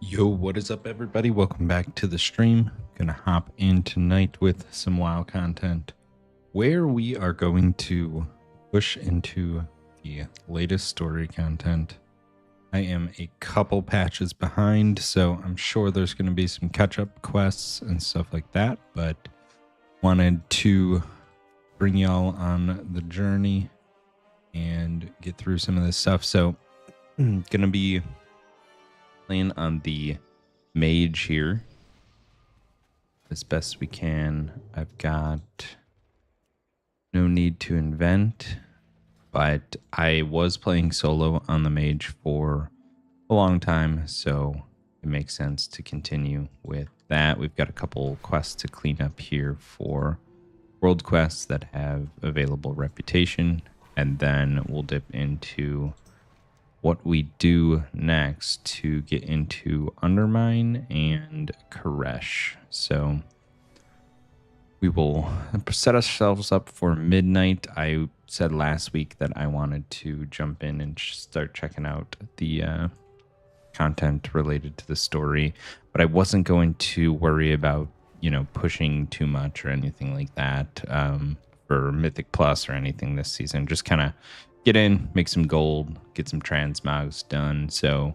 Yo, what is up, everybody? Welcome back to the stream. Gonna hop in tonight with some WoW content where we are going to push into the latest story content. I am a couple patches behind, so I'm sure there's going to be some catch-up quests and stuff like that, but wanted to bring y'all on the journey and get through some of this stuff. So gonna be playing on the mage here as best we can. I've got no need to invent, but I was playing solo on the mage for a long time, so it makes sense to continue with that. We've got a couple quests to clean up here for world quests that have available reputation, and then we'll dip into what we do next to get into Undermine and Koresh. So we will set ourselves up for midnight. I said last week that I wanted to jump in and start checking out the content related to the story, but I wasn't going to worry about, pushing too much or anything like that for Mythic Plus or anything this season. Just kind of get in, make some gold, get some transmogs done. So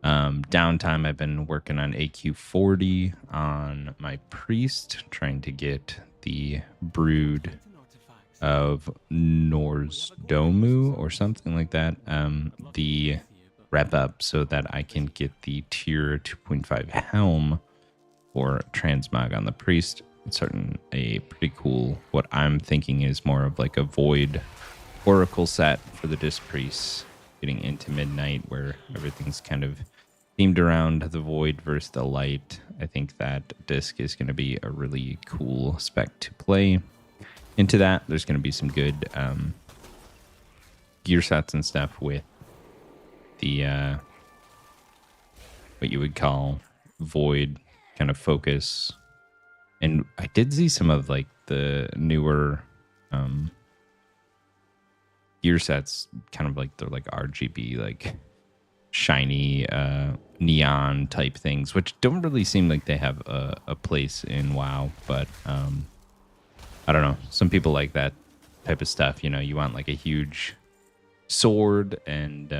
downtime, I've been working on AQ40 on my priest, trying to get the brood of Norsdomu or something like that, the rep up so that I can get the tier 2.5 helm for transmog on the priest. It's certain a pretty cool, what I'm thinking is more of like a void oracle set for the disc priests getting into midnight, where everything's kind of themed around the void versus the light. I think that disc is going to be a really cool spec to play into that. There's going to be some good gear sets and stuff with the what you would call void kind of focus, and I did see some of like the newer gear sets, kind of like they're like RGB, like shiny neon type things, which don't really seem like they have a place in WoW, but I don't know, some people like that type of stuff. You want like a huge sword and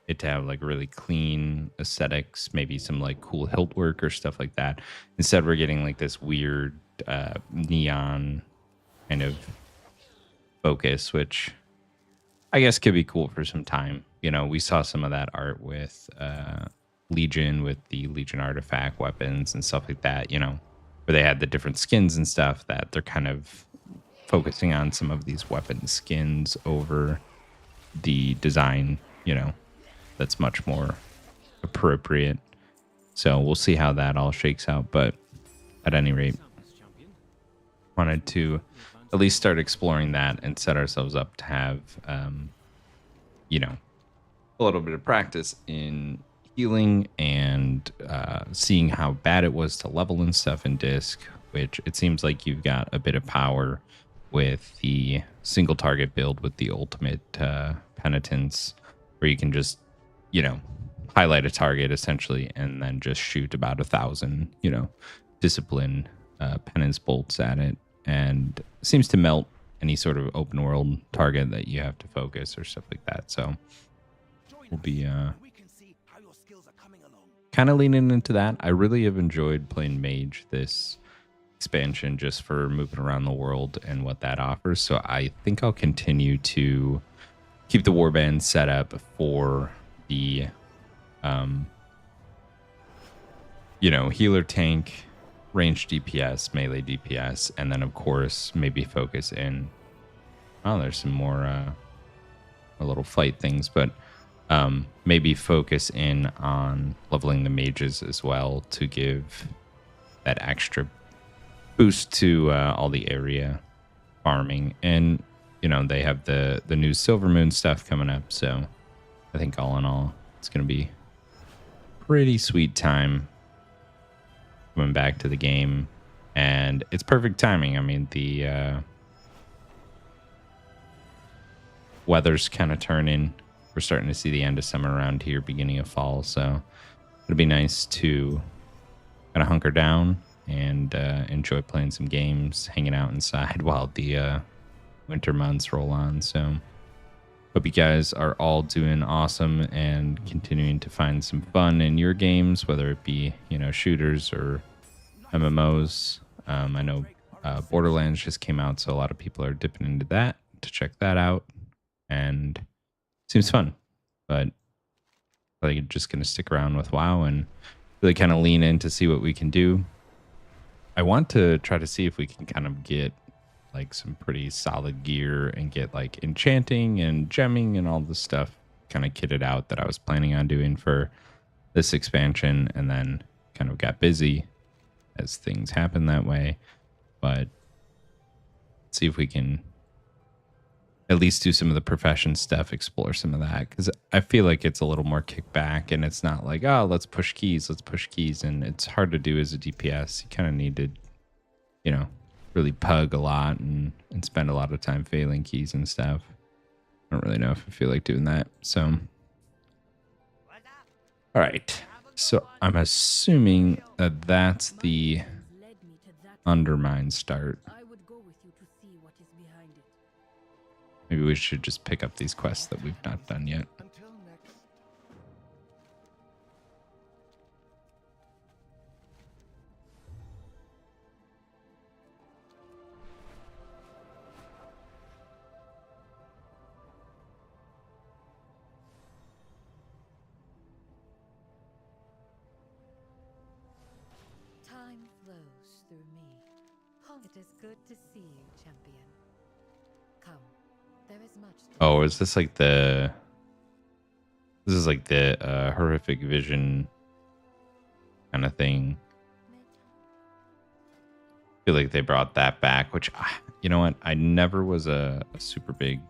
it to have like really clean aesthetics, maybe some like cool hilt work or stuff like that. Instead, we're getting like this weird neon kind of focus, which I guess could be cool for some time. We saw some of that art with Legion, with the Legion artifact weapons and stuff like that, where they had the different skins and stuff, that they're kind of focusing on some of these weapon skins over the design, that's much more appropriate. So we'll see how that all shakes out. But at any rate, wanted to at least start exploring that and set ourselves up to have, a little bit of practice in healing and seeing how bad it was to level and stuff in disc, which it seems like you've got a bit of power with the single target build with the ultimate penitence, where you can just, highlight a target essentially and then just shoot about 1,000, discipline penance bolts at it, and it seems to melt any sort of open world target that you have to focus or stuff like that. So we'll be kind of leaning into that. I really have enjoyed playing mage this expansion, just for moving around the world and what that offers. So I think I'll continue to keep the warband set up for the healer, tank, range DPS, melee DPS, and then of course maybe focus in, there's some more a little fight things, but maybe focus in on leveling the mages as well, to give that extra boost to all the area farming. And they have the new Silver Moon stuff coming up, so I think all in all it's going to be pretty sweet time coming back to the game, and it's perfect timing. I mean, the weather's kind of turning. We're starting to see the end of summer around here, beginning of fall, so it'd be nice to kind of hunker down and enjoy playing some games, hanging out inside while the winter months roll on. So hope you guys are all doing awesome and continuing to find some fun in your games, whether it be, shooters or MMOs. I know Borderlands just came out, so a lot of people are dipping into that to check that out, and it seems fun. But I think I'm just going to stick around with WoW and really kind of lean in to see what we can do. I want to try to see if we can kind of get like some pretty solid gear and get like enchanting and gemming and all the stuff kind of kitted out that I was planning on doing for this expansion, and then kind of got busy as things happen that way. But see if we can at least do some of the profession stuff, explore some of that, because I feel like it's a little more kickback and it's not like, oh, let's push keys, and it's hard to do as a DPS. You kind of need to, really pug a lot and spend a lot of time failing keys and stuff. I don't really know if I feel like doing that. So, all right. So I'm assuming that that's the Undermine start. Maybe we should just pick up these quests that we've not done yet. Time flows through me. It is good to see you, champion. Come, there is much to Oh, is this like the... This is like the horrific vision kind of thing. I feel like they brought that back, which, you know what? I never was a super big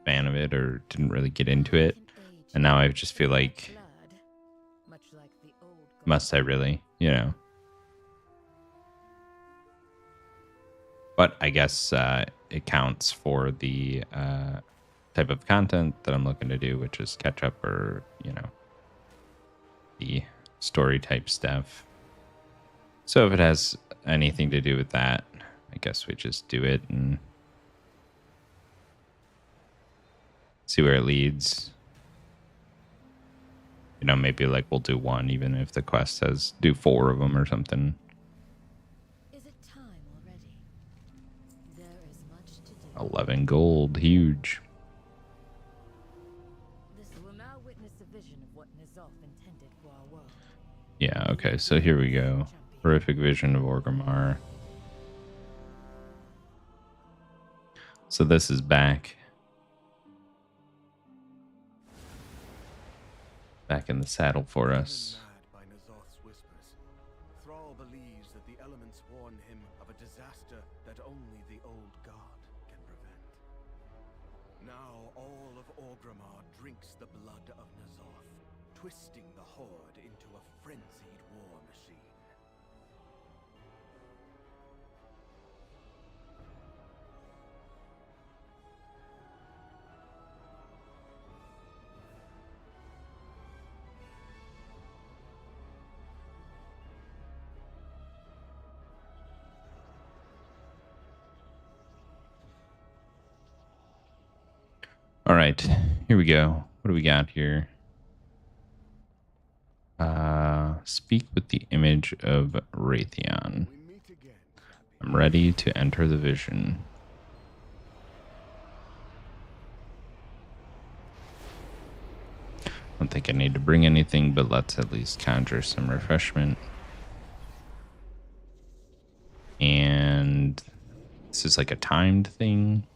fan of it or didn't really get into it. And now I just feel like, must I really, But I guess it counts for the type of content that I'm looking to do, which is catch up or, the story type stuff. So if it has anything to do with that, I guess we just do it and see where it leads. Maybe like we'll do one, even if the quest says do 4 of them or something. Is it time already? There is much to do. 11 gold, huge. This will now witness a vision of what N'Zoth intended for our world. Yeah, okay, so here we go. Horrific vision of Orgrimmar. So this is back. Back in the saddle for us. By N'Zoth's whispers, Thrall believes that the elements warn him of a disaster that only the old god can prevent. Now all of Orgrimmar drinks the blood of N'Zoth, twisting the Horde into a frenzied war machine. All right, here we go. What do we got here? Speak with the image of Raytheon. I'm ready to enter the vision. I don't think I need to bring anything, but let's at least conjure some refreshment. And this is like a timed thing.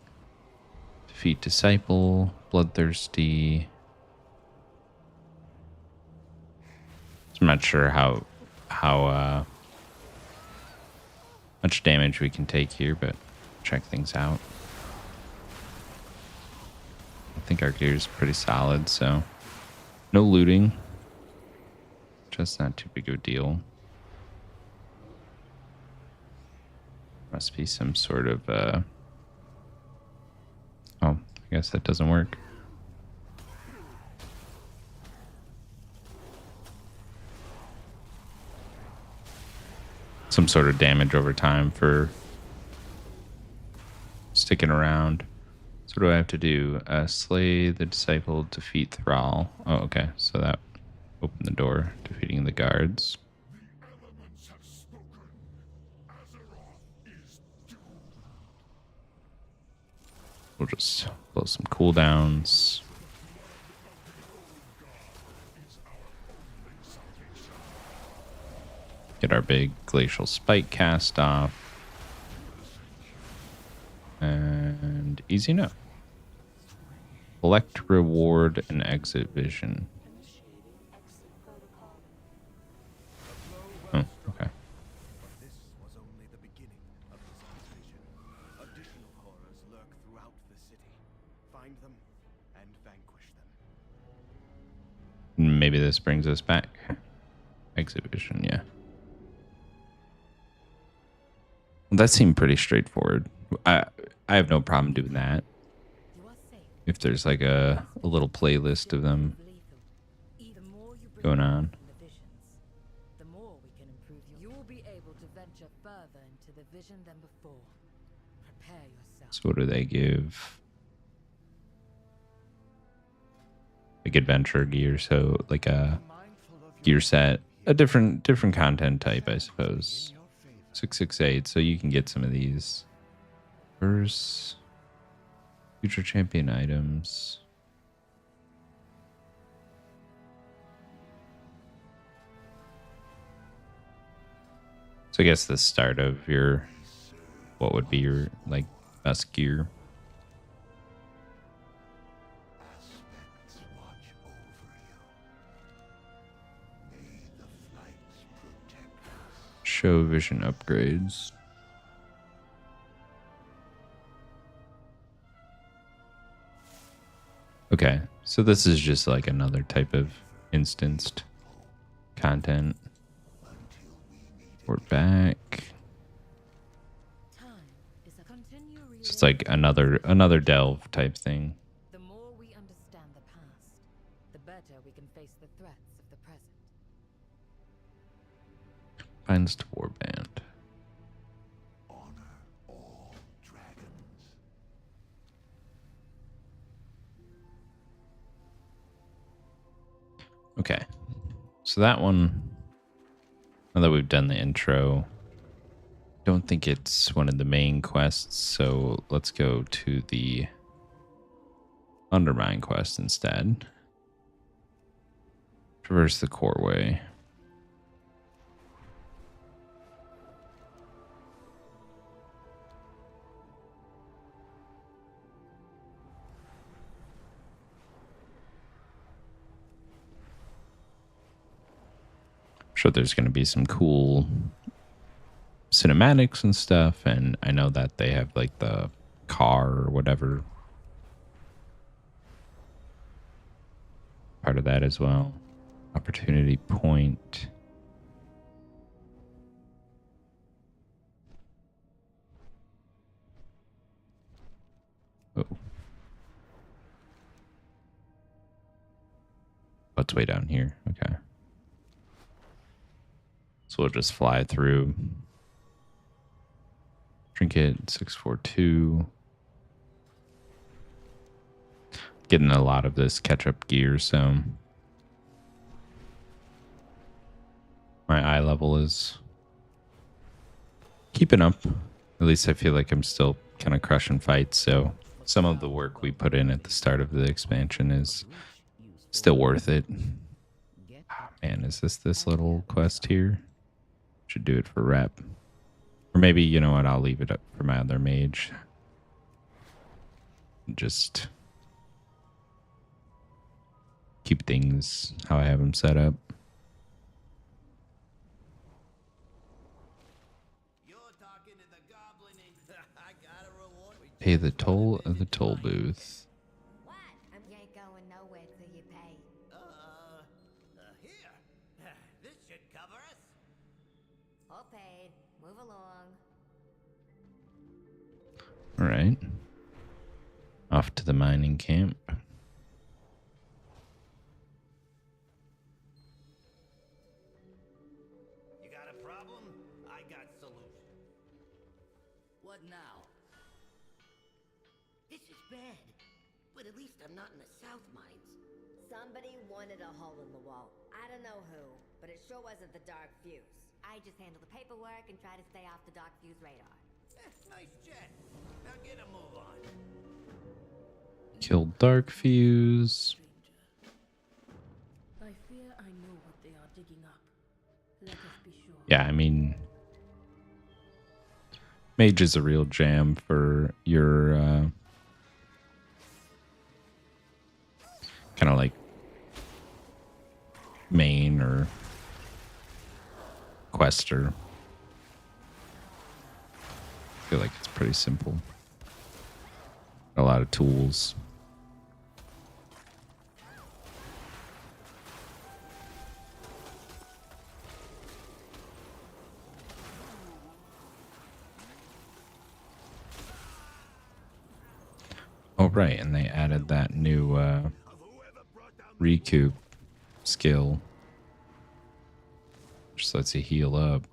Defeat Disciple, Bloodthirsty. I'm not sure how much damage we can take here, but check things out. I think our gear is pretty solid, so no looting. Just not too big of a deal. Must be some sort of oh, I guess that doesn't work. some sort of damage over time for sticking around. So what do I have to do? Slay the disciple, defeat Thrall. Oh, okay. So that opened the door, defeating the guards. We'll just blow some cooldowns. Get our big glacial spike cast off. And easy enough. Select reward and exit vision. Oh, okay. But this was only the beginning of Hazard's vision. Additional horrors lurk throughout the city. Find them and vanquish them. Maybe this brings us back. Exit vision, yeah. Well, that seemed pretty straightforward. I have no problem doing that. You are safe. If there's like a little playlist of them The more you bring going on. from the visions, the more we can improve you. You will be able to venture further into the vision than before. Prepare yourself. So what do they give? Like adventure gear, so like a gear set, a different content type, I suppose. 668, so you can get some of these. First, future champion items. So I guess the start of your, what would be your like best gear? Show vision upgrades. Okay, so this is just like another type of instanced content. We're back. Time is a continue So it's like another delve type thing. The more we understand the past, the better we can face the threats of the present. Finds warband. Honor all dragons. Okay, so that one, now that we've done the intro, don't think it's one of the main quests, so let's go to the Undermine quest instead. Traverse the Coreway. Sure, there's going to be some cool cinematics and stuff, and I know that they have like the car or whatever part of that as well. Opportunity point. Oh, it's way down here. Okay. So we'll just fly through. Trinket 642. Getting a lot of this catch-up gear, so my eye level is keeping up. At least I feel like I'm still kind of crushing fights, so some of the work we put in at the start of the expansion is still worth it. Oh, man, is this little quest here? Should do it for rep. Or maybe, you know what, I'll leave it up for my other mage. Just keep things how I have them set up. You're talking to the goblin and I got a reward. Pay the toll of the toll booth. What? You ain't going nowhere till you pay. Here. This should cover us. All paid. Move along. All right. Off to the mining camp. You got a problem? I got solution. What now? This is bad. But at least I'm not in the South Mines. Somebody wanted a hole in the wall. I don't know who, but it sure wasn't the Dark Fuse. I just handle the paperwork and try to stay off the Dark Fuse radar. Nice chat. Now get a move on. Killed Dark Fuse. I fear I know what they are digging up. Let us be sure. Yeah, I mean, Mage is a real jam for your kind of like main or quester. I feel like it's pretty simple. A lot of tools. Oh, right, and they added that new recoup skill. Just lets you heal up.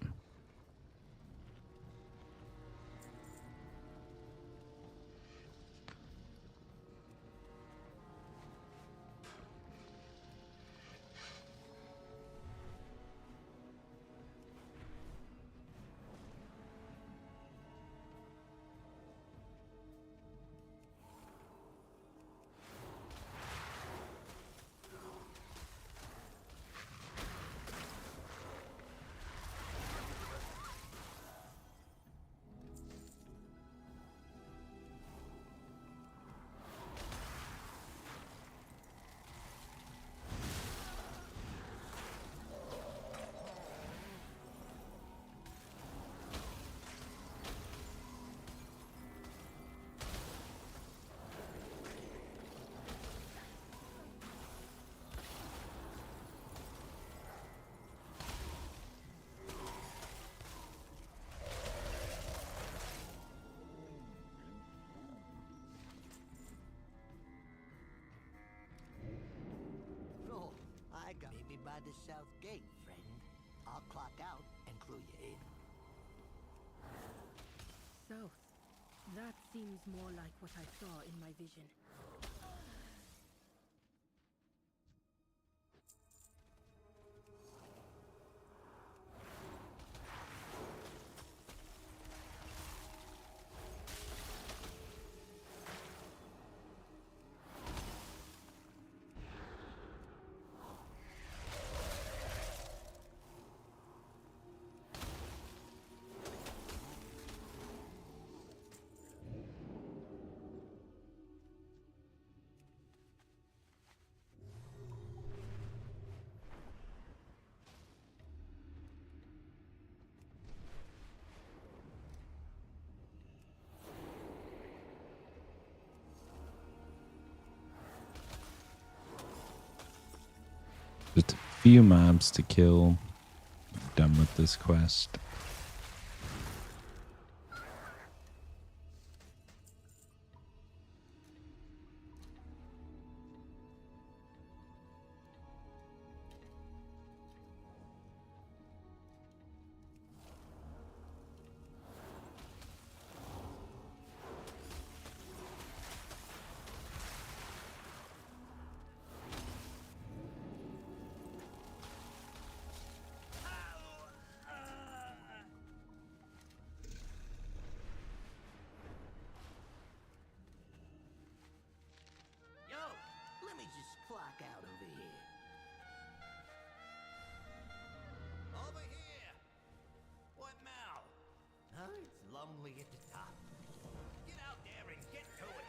No, I got maybe by the south gate, friend. I'll clock out and clue you in. South. That seems more like what I saw in my vision. Just a few mobs to kill. Done with this quest. Yo, let me just clock out over here. Over here! What now? Huh? It's lonely at the top. Get out there and get to it!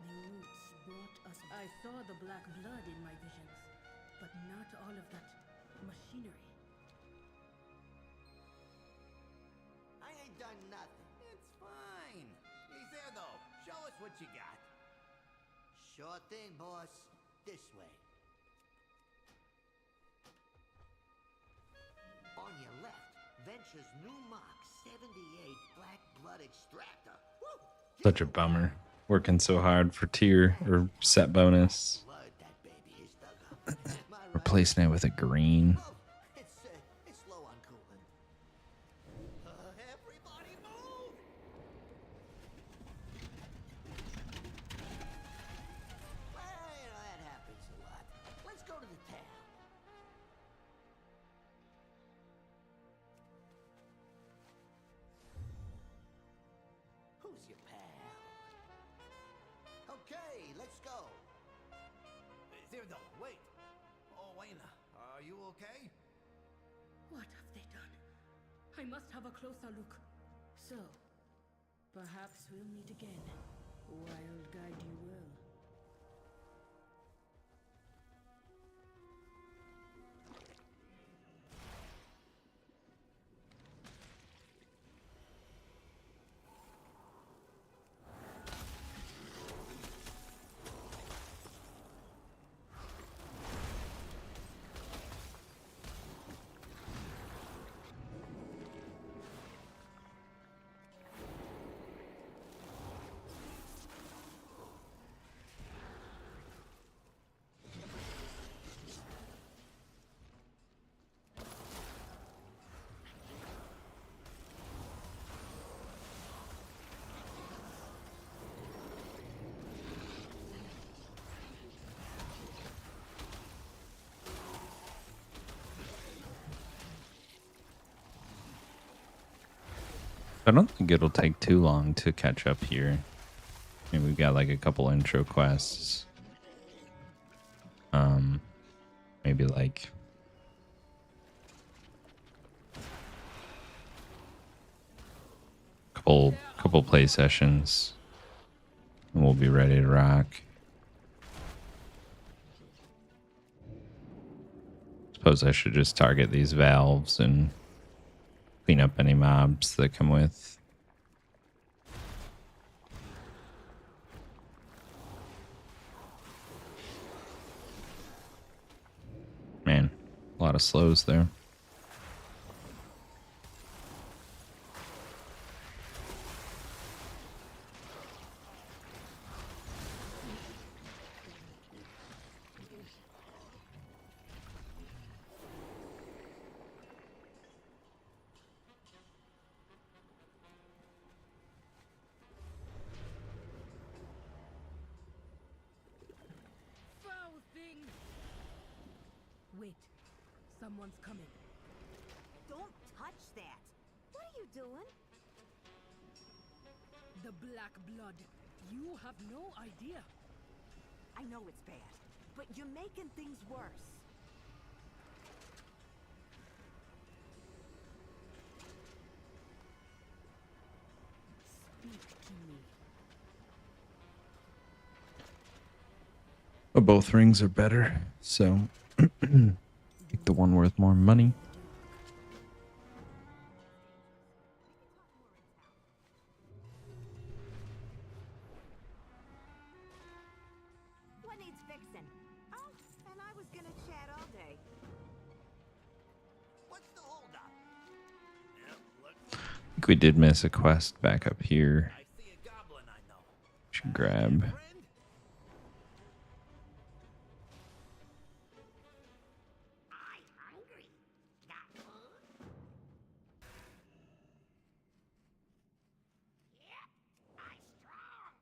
The roots brought us. I saw the black blood in my visions, but not all of that machinery. I ain't done nothing. It's fine. He's there though. Show us what you got. Sure thing, boss. This way. On your left, Venture's new Mark 78 Black Blood Extractor. Woo! Such a bummer. Working so hard for tier or set bonus. Blood that baby is dug up. Am I right? Replacing it with a green. Oh, it's low on coolant. Who's your pal? Okay, let's go. Zirdo, wait. Owaina, are you okay? What have they done? I must have a closer look. So, perhaps we'll meet again. Wild guide you will. I don't think it'll take too long to catch up here. I mean, we've got like a couple intro quests. Maybe like couple play sessions, and we'll be ready to rock. Suppose I should just target these valves and clean up any mobs that come with. Man, a lot of slows there. Foul thing! Wait, someone's coming. Don't touch that. What are you doing? The black blood. You have no idea. I know it's bad, but you're making things worse. Speak to me. But both rings are better, so take the one worth more money. What needs fixing? Oh, and I was gonna chat all day. What's the holdup? Yep, look. I think we did miss a quest back up here. I see a goblin I know. Should grab. Friend? I'm hungry. Got food? Yep, I'm strong.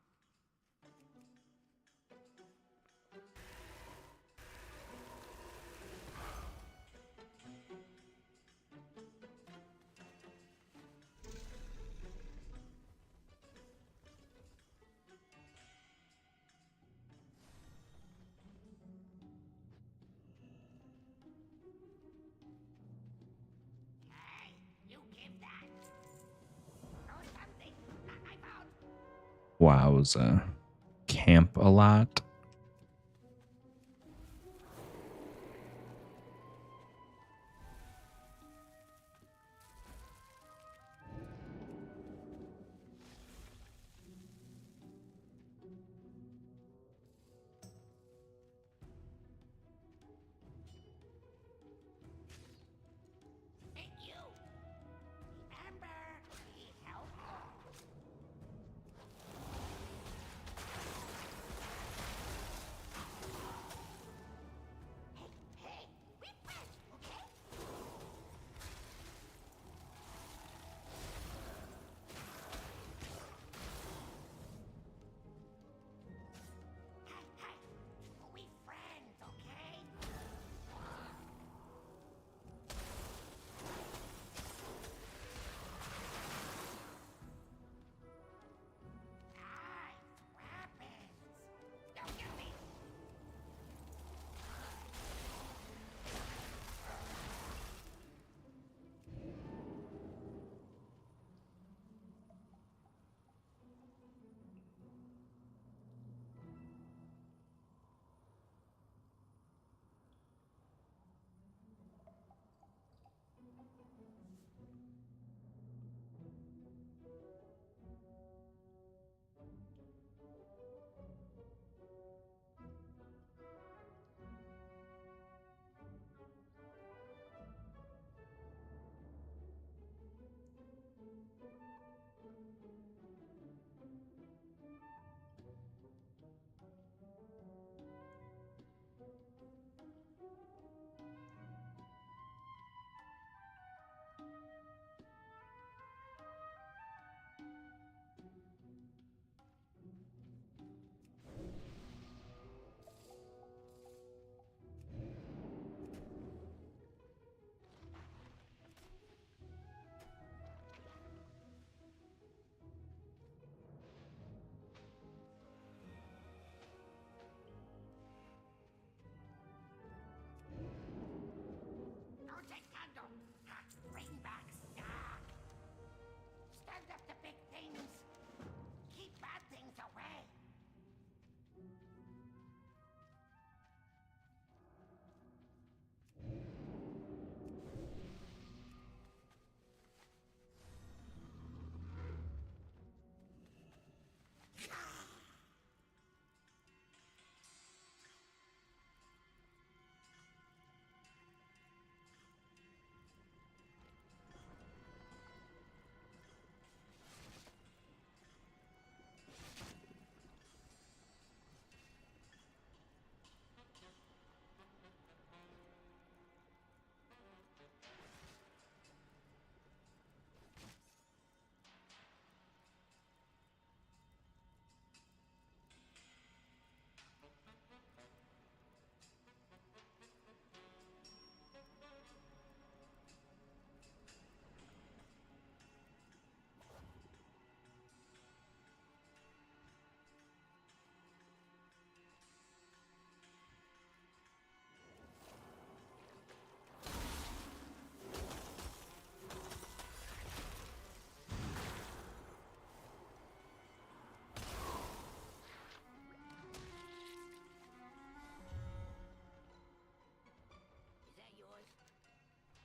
Hey, you give that. Or something. Not my fault. Wowza. Camp a lot. Hey, you. Remember, be helpful.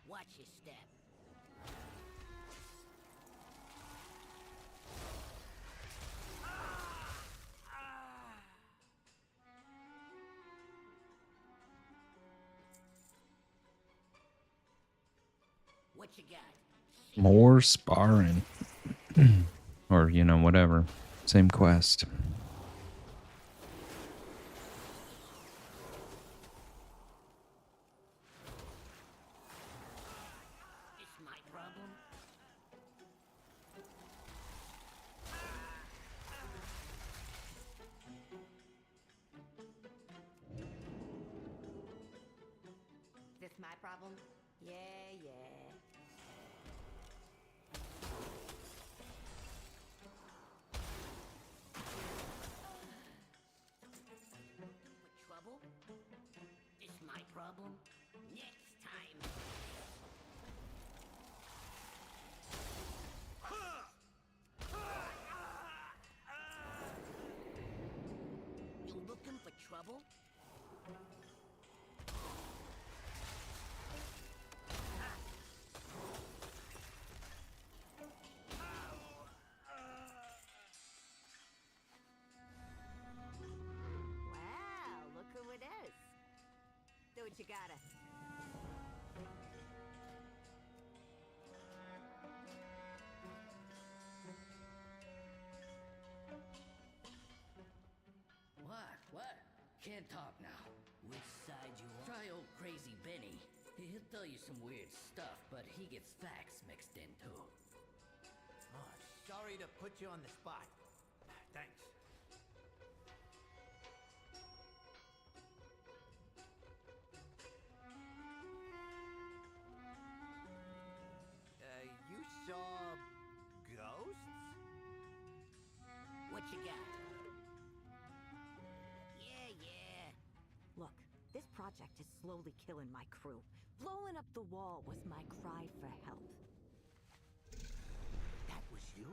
Watch your step. What you got? More sparring. Or, you know, whatever. Same quest. It's my problem. This my problem? Yeah, yeah. For trouble? It's my problem. Next time. You looking for trouble? Wow, look who it is. Do what you gotta. What? Can't talk now. Which side you on? Try old crazy Benny. He'll tell you some weird stuff, but he gets facts mixed in too. Oh, sorry to put you on the spot. Thanks. You saw ghosts? What you got? Yeah. Look, this project is slowly killing my crew. Blowing up the wall was my cry for help. That was you?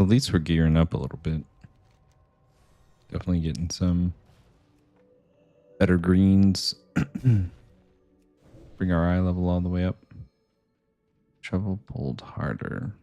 At least we're gearing up a little bit. Definitely getting some better greens. Bring our eye level all the way up. Shovel pulled harder.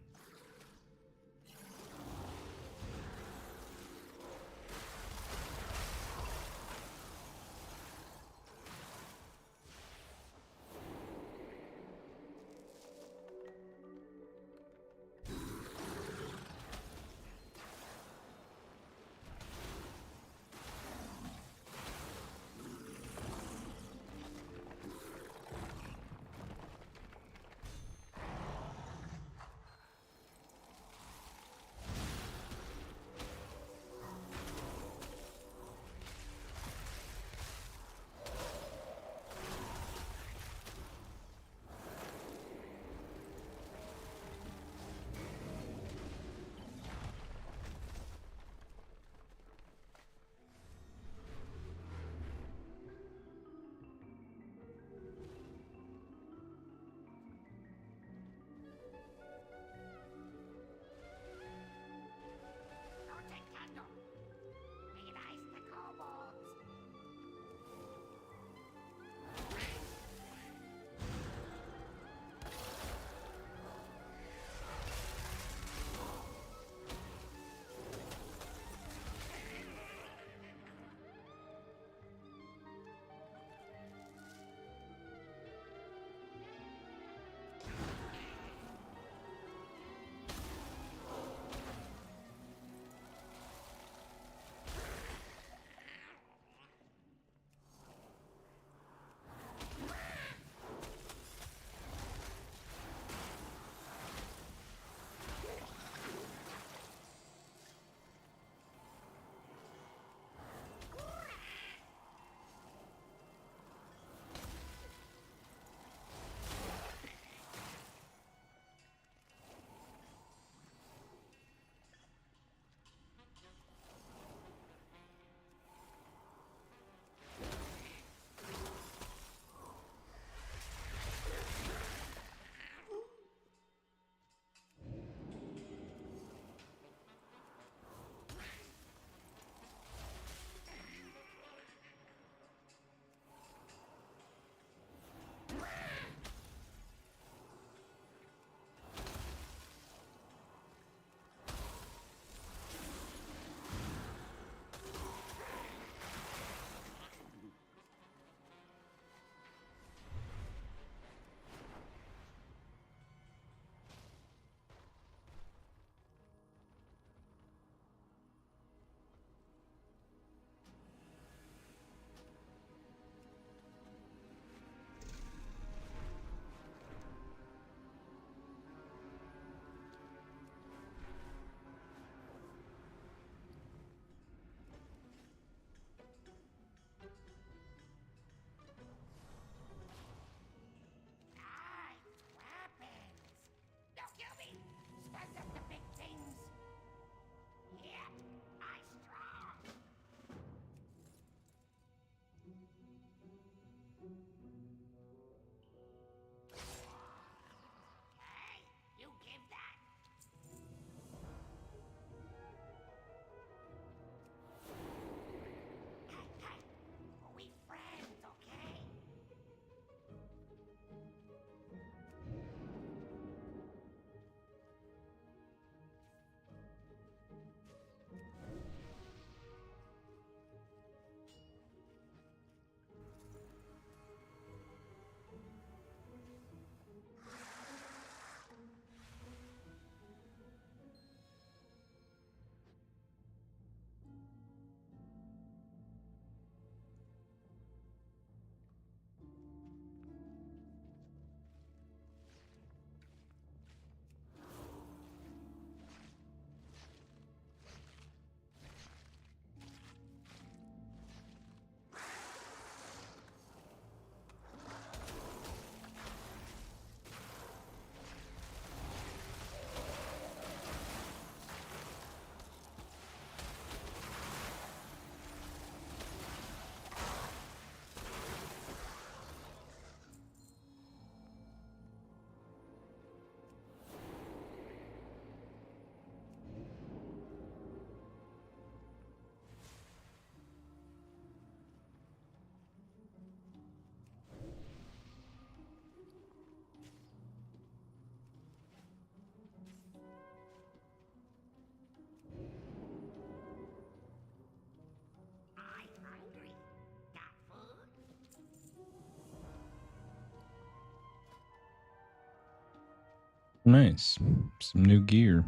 Nice. Some new gear.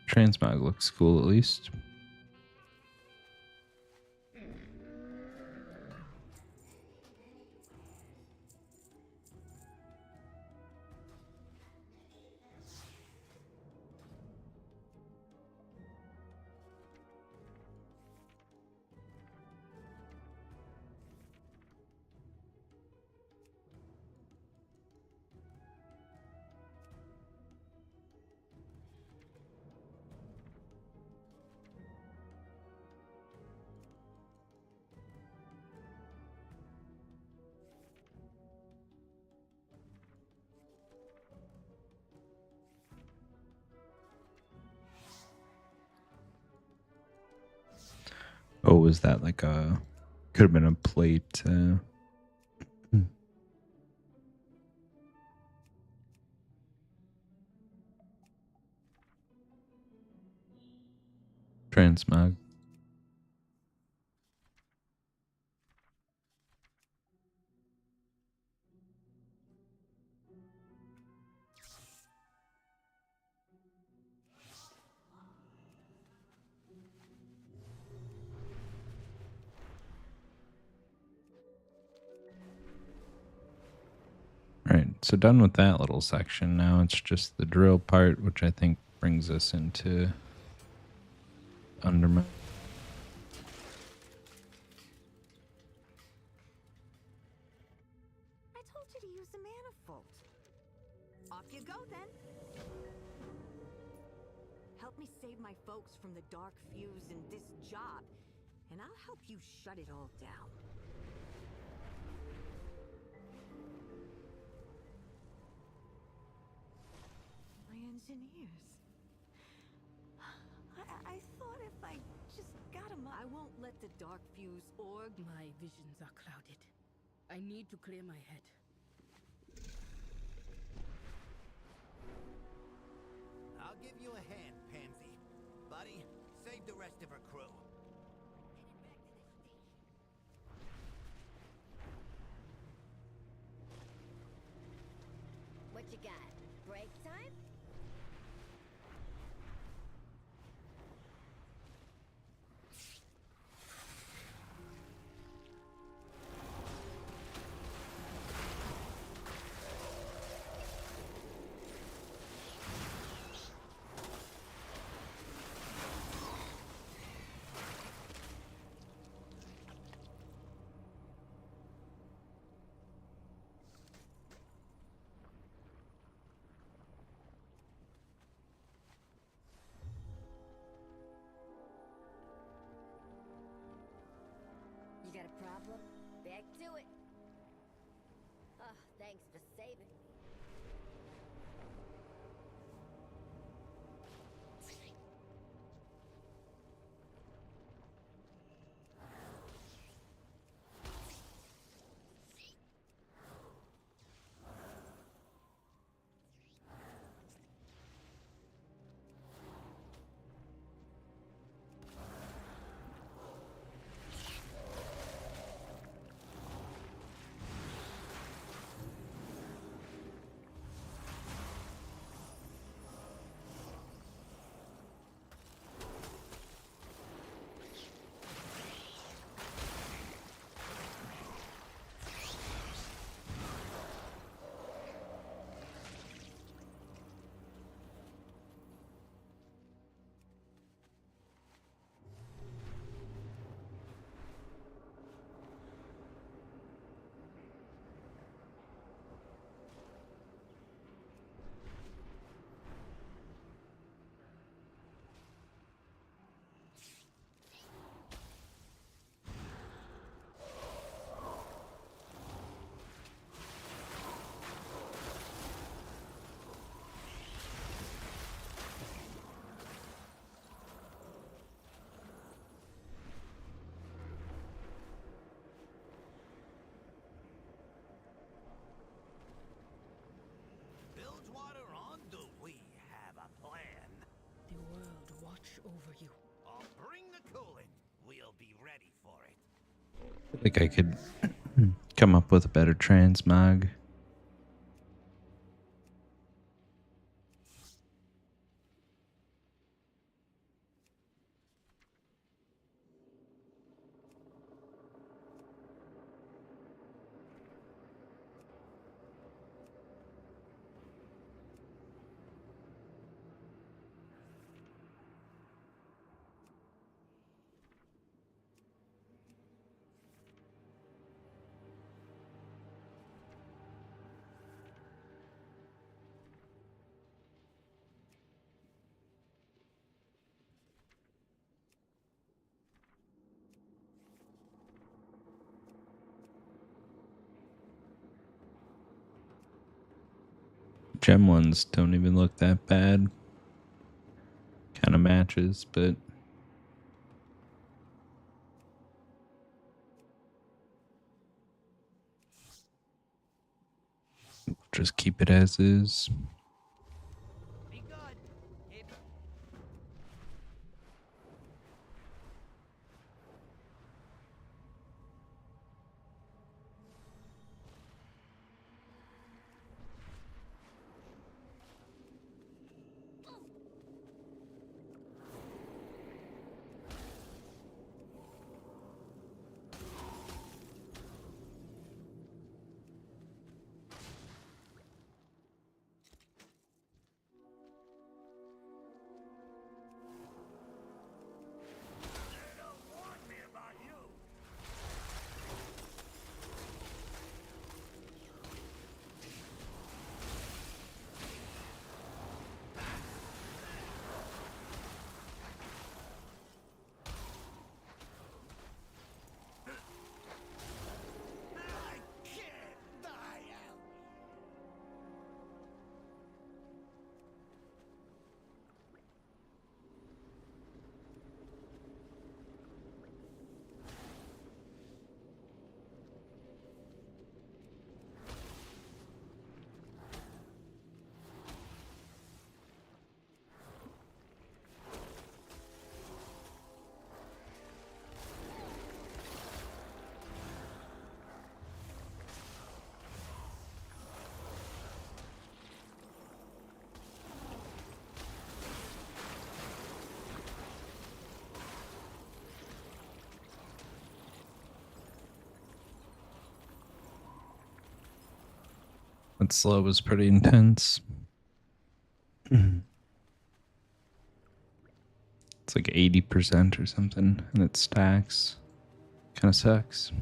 Transmog looks cool at least. Oh, was that like a... Could have been a plate. Transmog. Right, so done with that little section. Now it's just the drill part, which I think brings us into Undermine. I told you to use the manifold. Off you go then. Help me save my folks from the dark fuse in this job, and I'll help you shut it all down. My engineers. I thought if I just got them, I won't let the dark fuse org. My visions are clouded. I need to clear my head. I'll give you a hand, Pansy. Buddy, save the rest of her crew. What you got? Break time? You got a problem? Back to it. Oh, thanks for saving me. Bilgewater on, do we have a plan? The world watch over you. I'll bring the cooling. We'll be ready for it. I think I could come up with a better transmog. gem ones don't even look that bad. Kind of matches, but just keep it as is. Be good. Keep That slow was pretty intense. It's like 80% or something, and it stacks. Kind of sucks.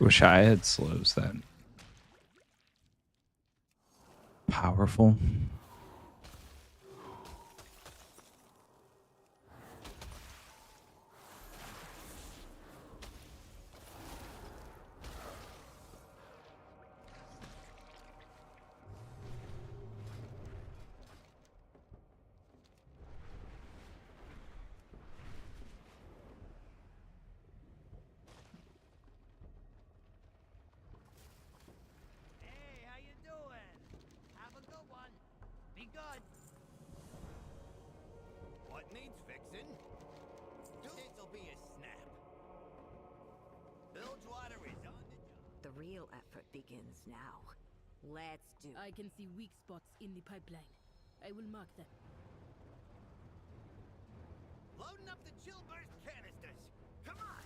Wish I had slows that powerful. Hey, how you doing? Have a good one. Be good. What needs fixing? This'll be a snap. Bilgewater is on the job. The real effort begins now. Let's do I can see weak spots in the pipeline. I will mark them. Loading up the chill burst canisters. Come on.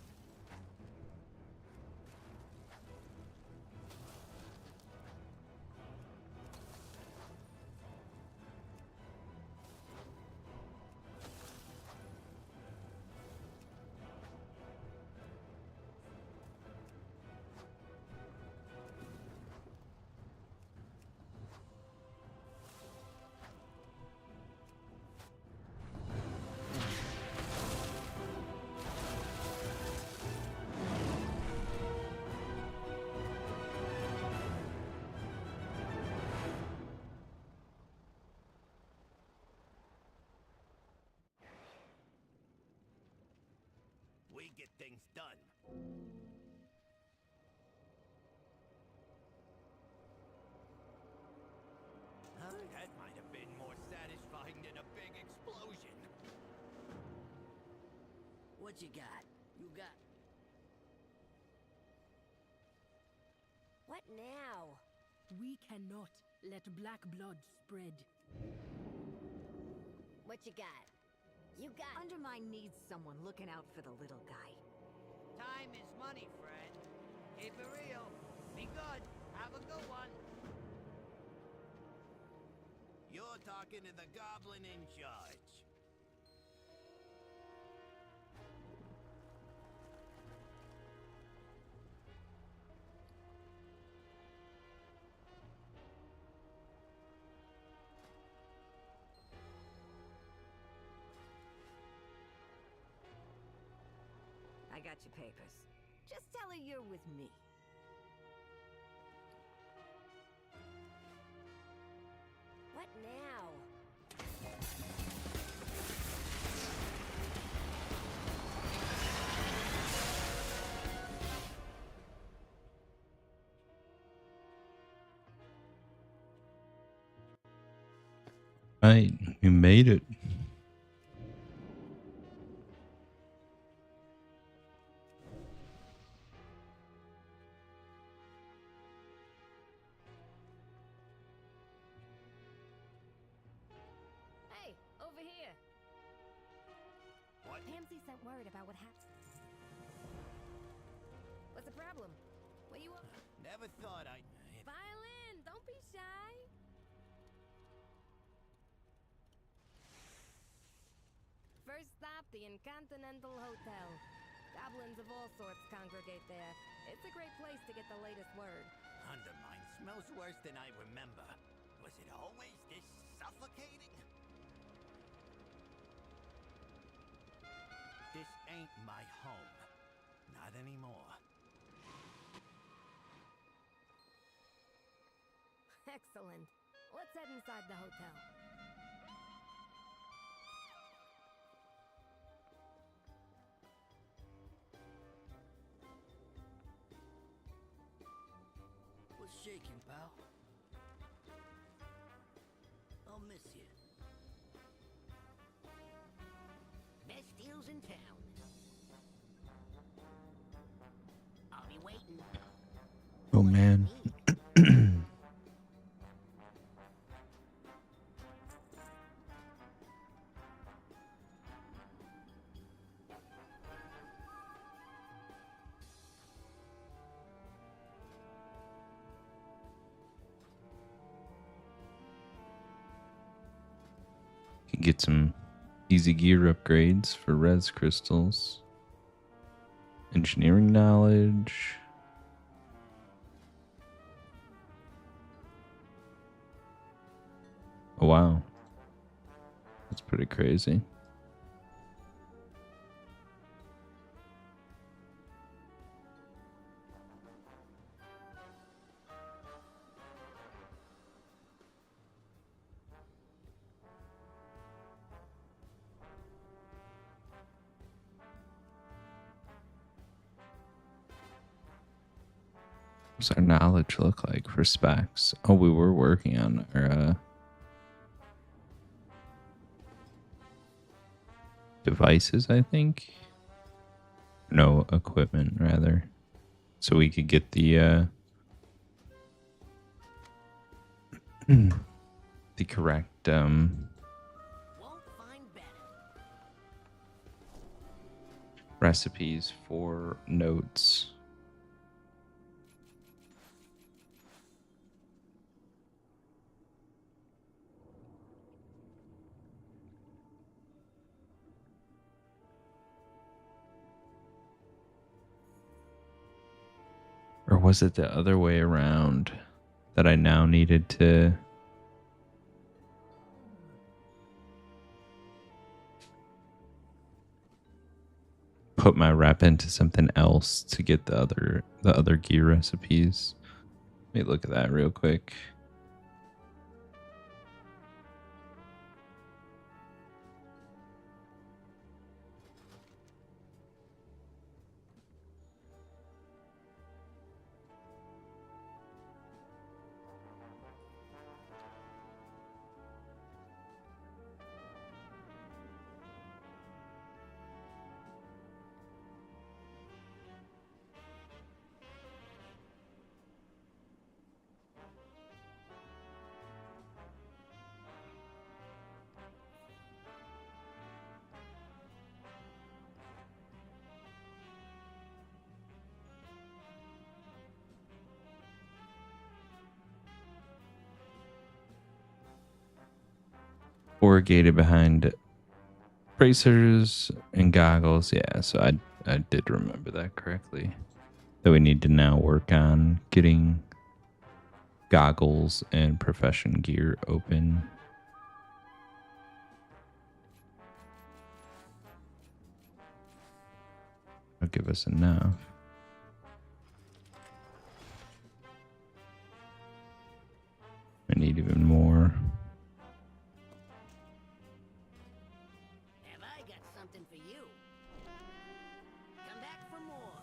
We get things done. That might have been more satisfying than a big explosion. What you got? You got... What now? We cannot let black blood spread. What you got? You got... Undermine needs someone looking out for the little guy. Time is money, friend. Keep it real. Be good. Have a good one. You're talking to the goblin in charge. I got your papers. Just tell her you're with me. What now? Right, you made it. Hey, over here. What? Pansy sent word about what happened. What's the problem? What you up? Never thought I'd... Violin, don't be shy. First stop, the Incontinental Hotel. Goblins of all sorts congregate there. It's a great place to get the latest word. Undermine smells worse than I remember. Was it always this suffocating? This ain't my home. Not anymore. Excellent. Let's head inside the hotel. What's shaking, pal? I'll miss you. Best deals in town. I'll be waiting. Oh man. Can get some easy gear upgrades for res crystals. Engineering knowledge. Oh wow. That's pretty crazy. What's our knowledge look like for specs? Oh, we were working on our devices, I think. No, equipment rather. So we could get the the correct Won't find better. recipes for notes. Or was it the other way around that I now needed to put my rep into something else to get the other gear recipes? Let me look at that real quick. Corrugated behind bracers and goggles. Yeah, so I did remember that correctly. That we need to now work on getting goggles and profession gear open. That'll give us enough. need even more. Have I got something for you? Come back for more.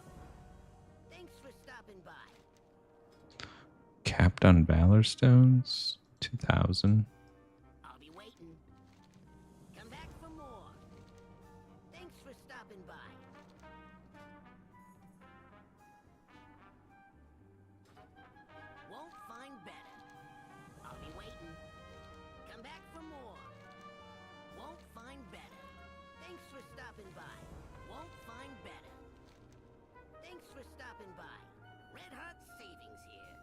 Thanks for stopping by. Capped on Valor Stones, 2,000. I'll be waiting. Come back for more. Thanks for stopping by. Won't find better. I'll be waiting. Come back for more. Won't find better. Thanks for stopping by. Won't find better. Thanks for stopping by. Red Hot Savings here.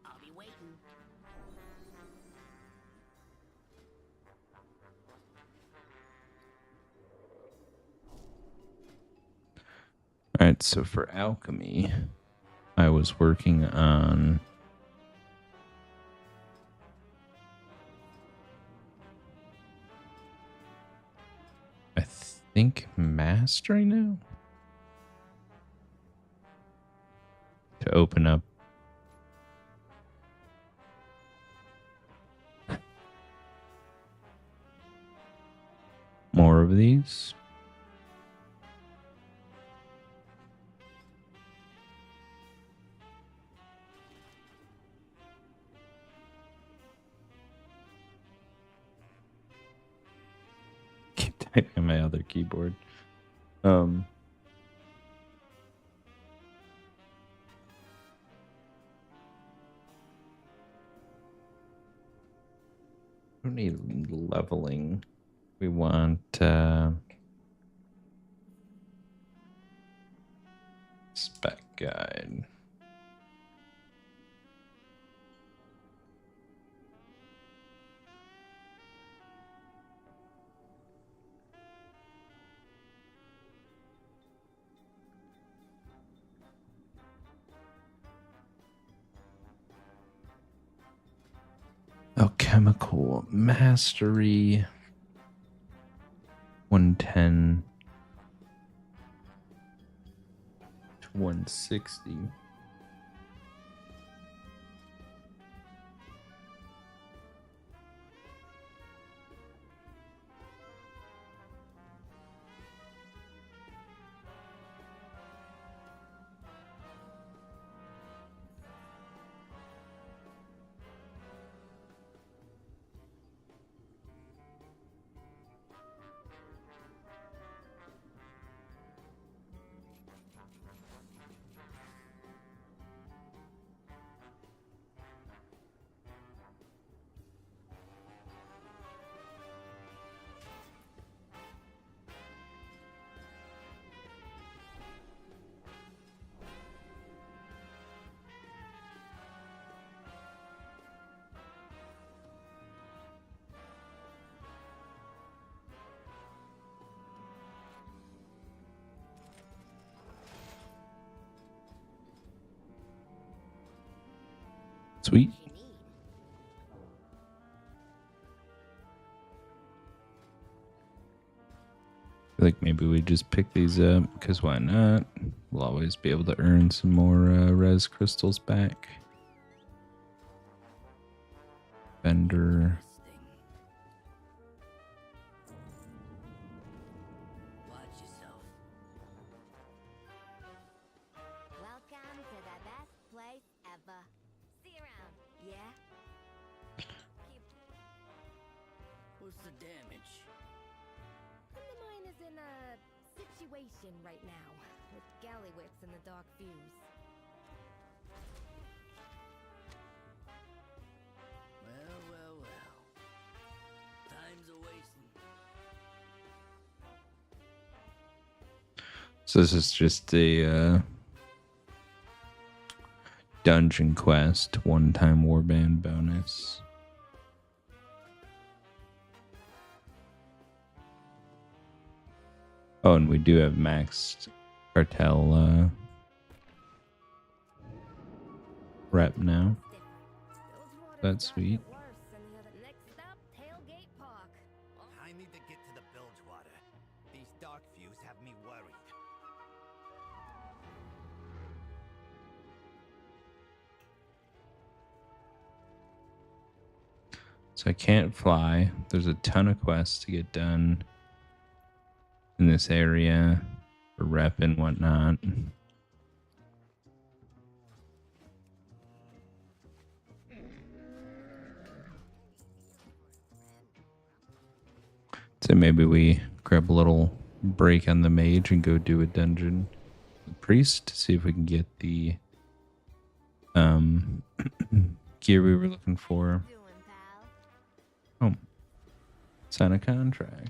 I'll be waiting. Alright, so for alchemy, I was working on I think mastery now to open up more of these. Keep typing on my other keyboard. We don't need leveling. We want spec guide. Alchemical mastery 110 to 160. Sweet. You need. I feel like maybe we just pick these up because why not? We'll always be able to earn some more res crystals back. Vendor. Watch yourself. Welcome to the best place ever. See you around. Yeah? What's the damage? The mine is in a situation right now, with galley whips and the dark fuse. Well. Time's a wasting. So this is just a dungeon quest, one-time warband bonus. Oh, and we do have maxed cartel rep now. That's sweet. Next stop, Tailgate Park. I need to get to the bilge water. These dark fuse me worried. So I can't fly. There's a ton of quests to get done in this area for rep and whatnot. So maybe we grab a little break on the mage and go do a dungeon with the priest to see if we can get the gear we were looking for. Doing, pal? Oh, sign a contract.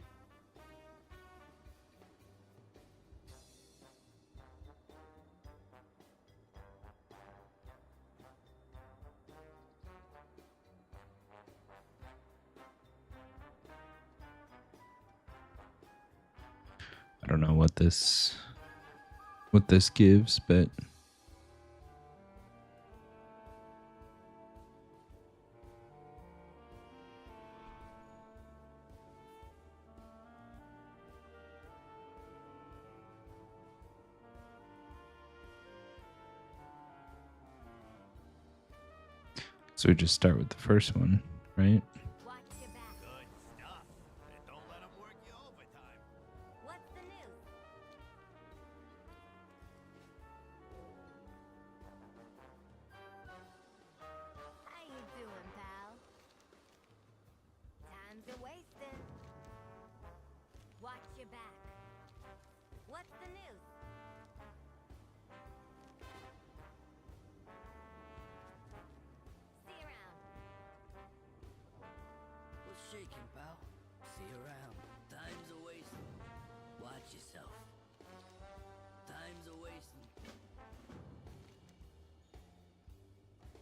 I don't know what this gives, but so we just start with the first one, right? Watch your back. Good stuff. And don't let them work you overtime. What's the news? How you doing, pal? Time's a wasting. Watch your back. What's the news? See you around. What's shaking, pal? See you around. Time's a wasting. Watch yourself. Time's a wasting.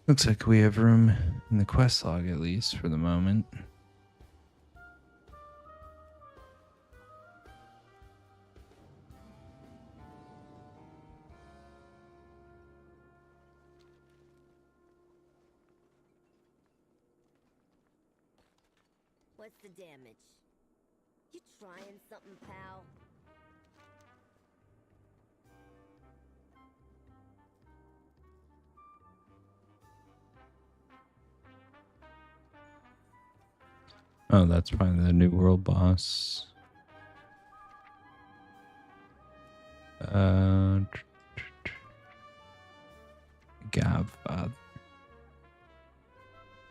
Looks like we have room in the quest log, at least for the moment. What's the damage? You trying something, pal? Oh, that's probably the new world boss. Godfather.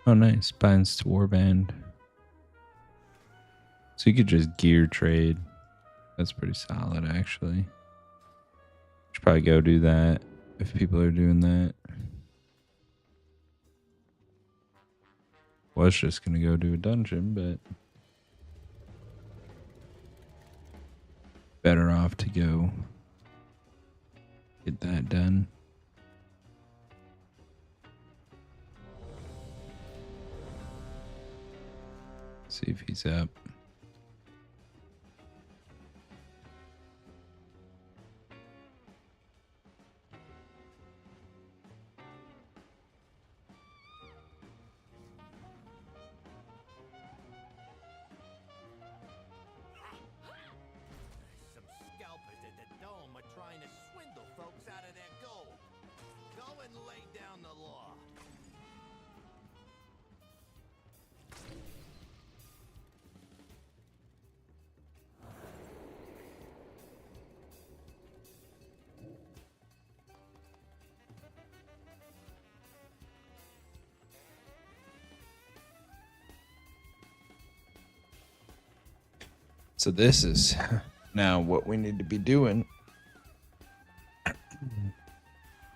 Oh, nice. Binds to Warband. So you could just gear trade. That's pretty solid, actually. Should probably go do that if people are doing that. Was just gonna go do a dungeon, but better off to go get that done. See if he's up. Some scalpers at the Dome are trying to swindle folks out of their gold. Go and lay down the law. So this is now what we need to be doing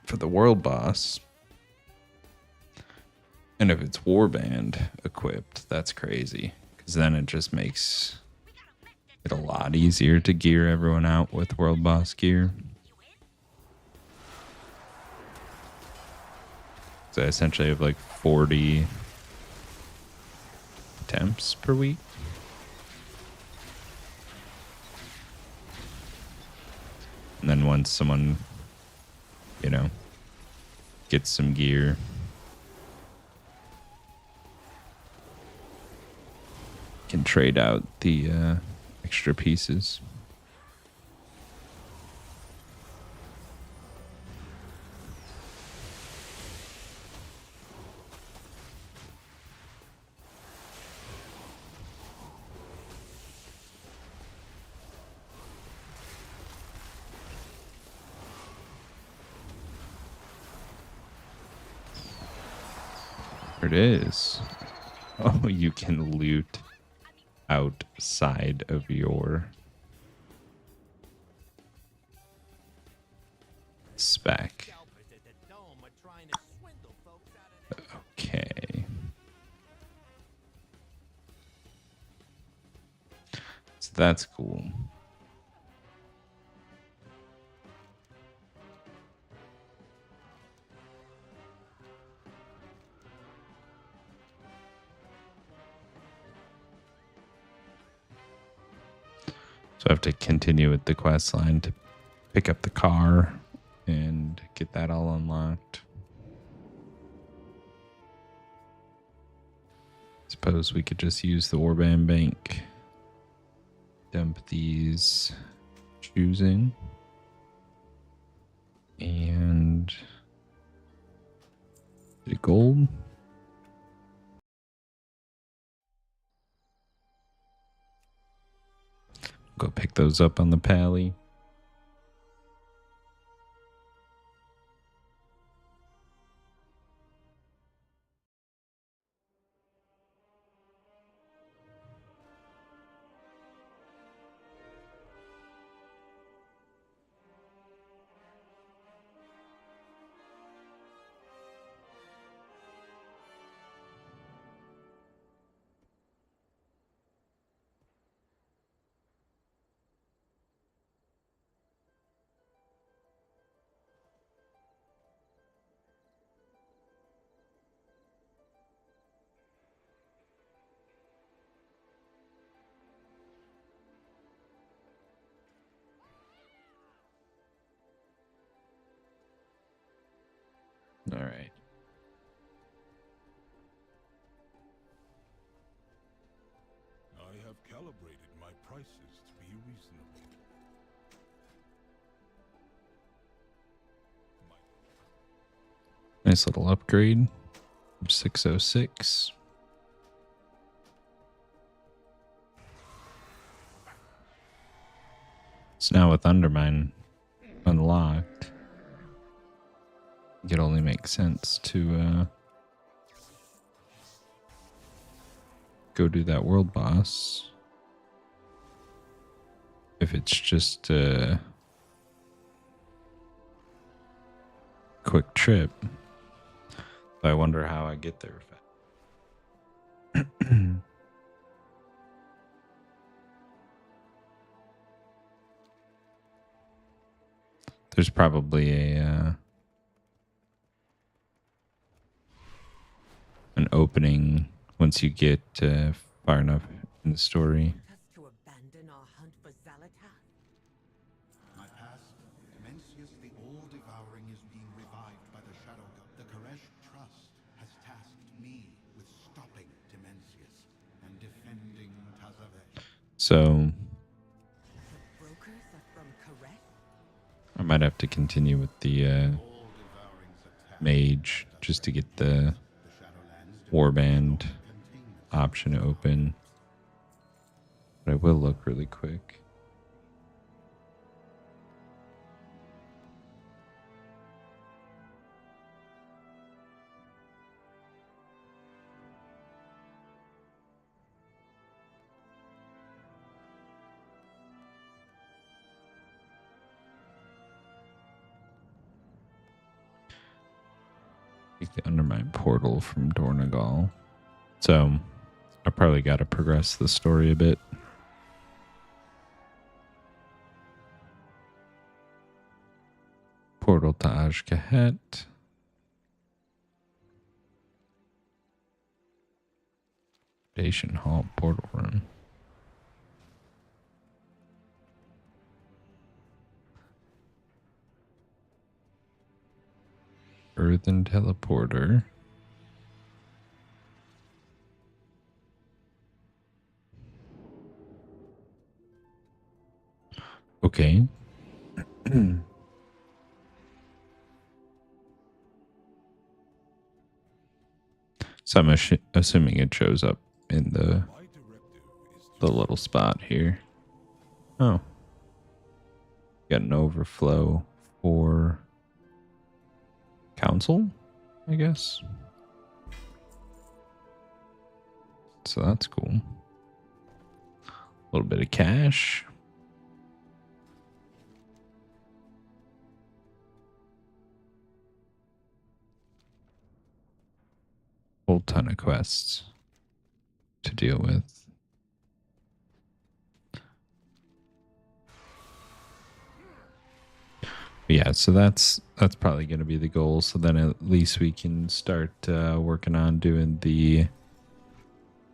for the world boss. And if it's Warband equipped, that's crazy. Because then it just makes it a lot easier to gear everyone out with world boss gear. So I essentially have like 40 attempts per week. And then once someone, you know, gets some gear, can trade out the extra pieces. There it is. Oh, you can loot outside of your spec. Okay. So that's cool. So I have to continue with the quest line to pick up the car and get that all unlocked. Suppose we could just use the Warband Bank. Dump these shoes in. And is it gold? Go pick those up on the pally. All right. I have calibrated my prices to be reasonable. Nice little upgrade. 606. So now with Undermine unlocked, it only makes sense to go do that world boss. If it's just a quick trip. I wonder how I get there. There's probably a an opening once you get far enough in the story. To abandon our hunt for Zalatath? My past, Mencius the All-Devouring is being revived by the Shadow God. The Koresh Trust has tasked me with stopping Mencius and defending Tazavesh. So The brokers are from Koresh? I might have to continue with the mage just to get the warband option open. But I will look really quick. Take the Undermine portal from Dornagal. So I probably got to progress the story a bit. Portal to Ajkahet. Station Hall portal room. Earthen teleporter. Okay. So I'm assuming it shows up in the little spot here. Oh. Got an overflow for council, I guess. so that's cool. A little bit of cash. Whole ton of quests to deal with. Yeah, so that's probably going to be the goal. So then at least we can start working on doing the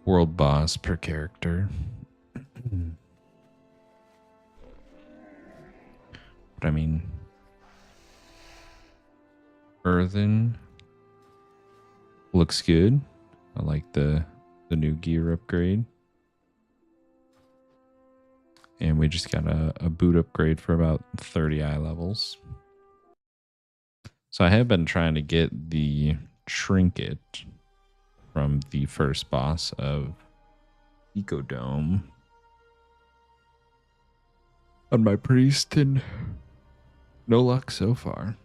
world boss per character. But I mean, Earthen looks good. I like the new gear upgrade. And we just got a boot upgrade for about 30 eye levels. So I have been trying to get the trinket from the first boss of Ecodome on my priest, and no luck so far.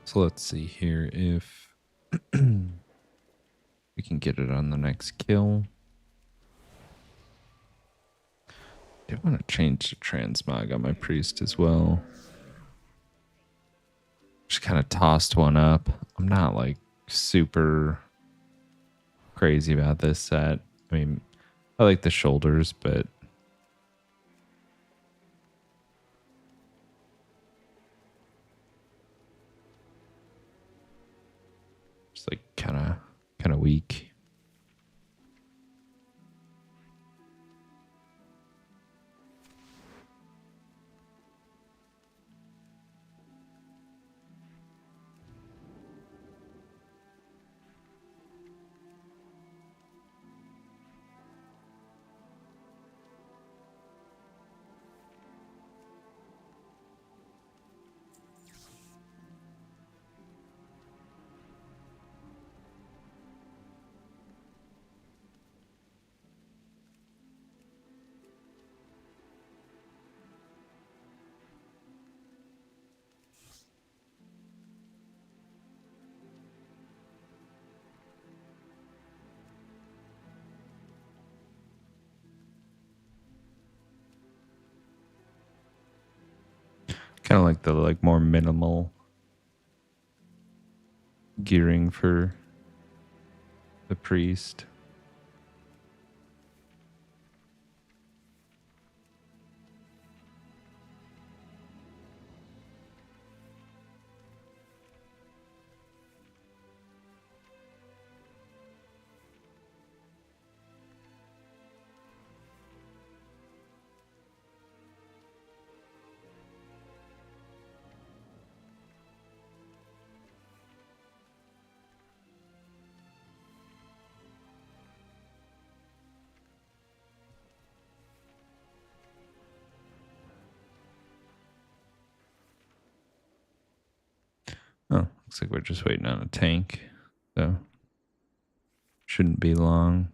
So let's see here if we can get it on the next kill. I do want to change the transmog on my priest as well. Just kind of tossed one up. I'm not like super crazy about this set. I mean, I like the shoulders, but just like kind of weak. Kind of like the more minimal gearing for the priest. Oh, looks like we're just waiting on a tank, so shouldn't be long.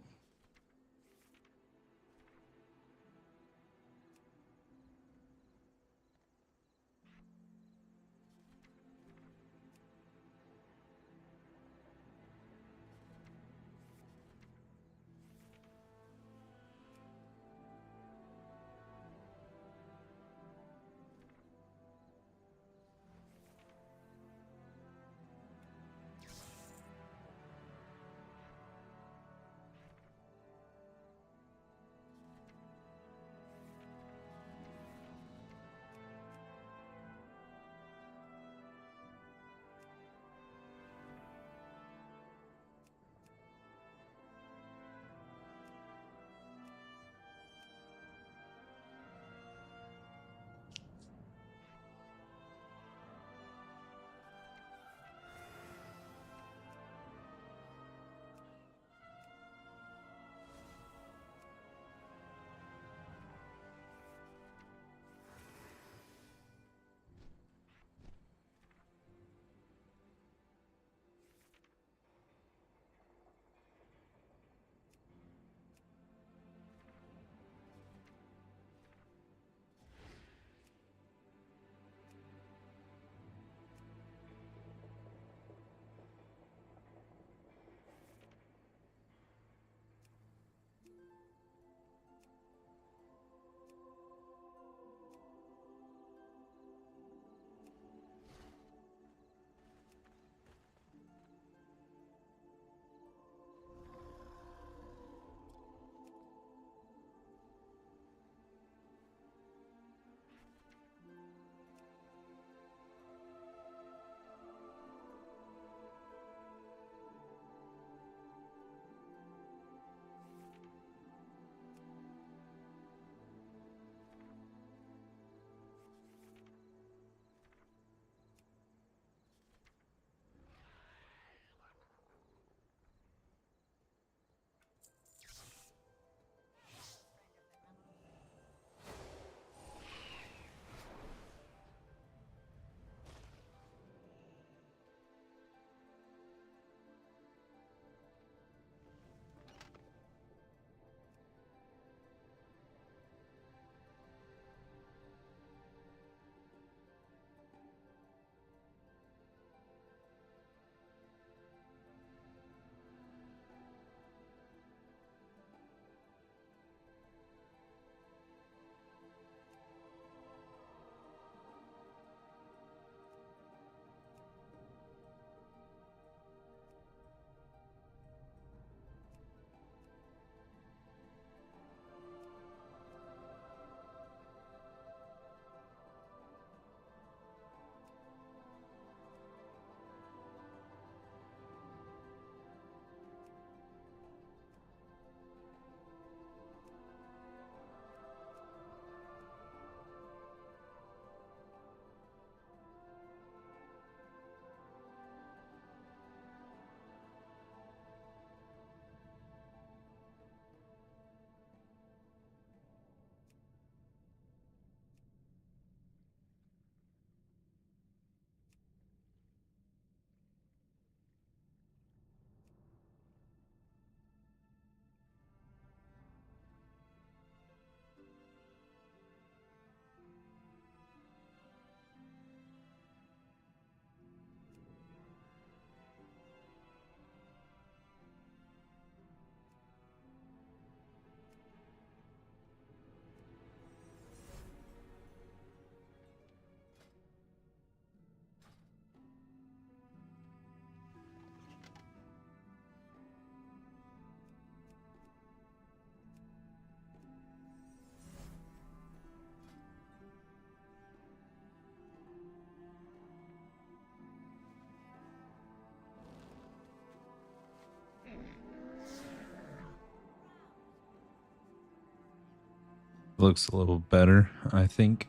looks a little better, I think.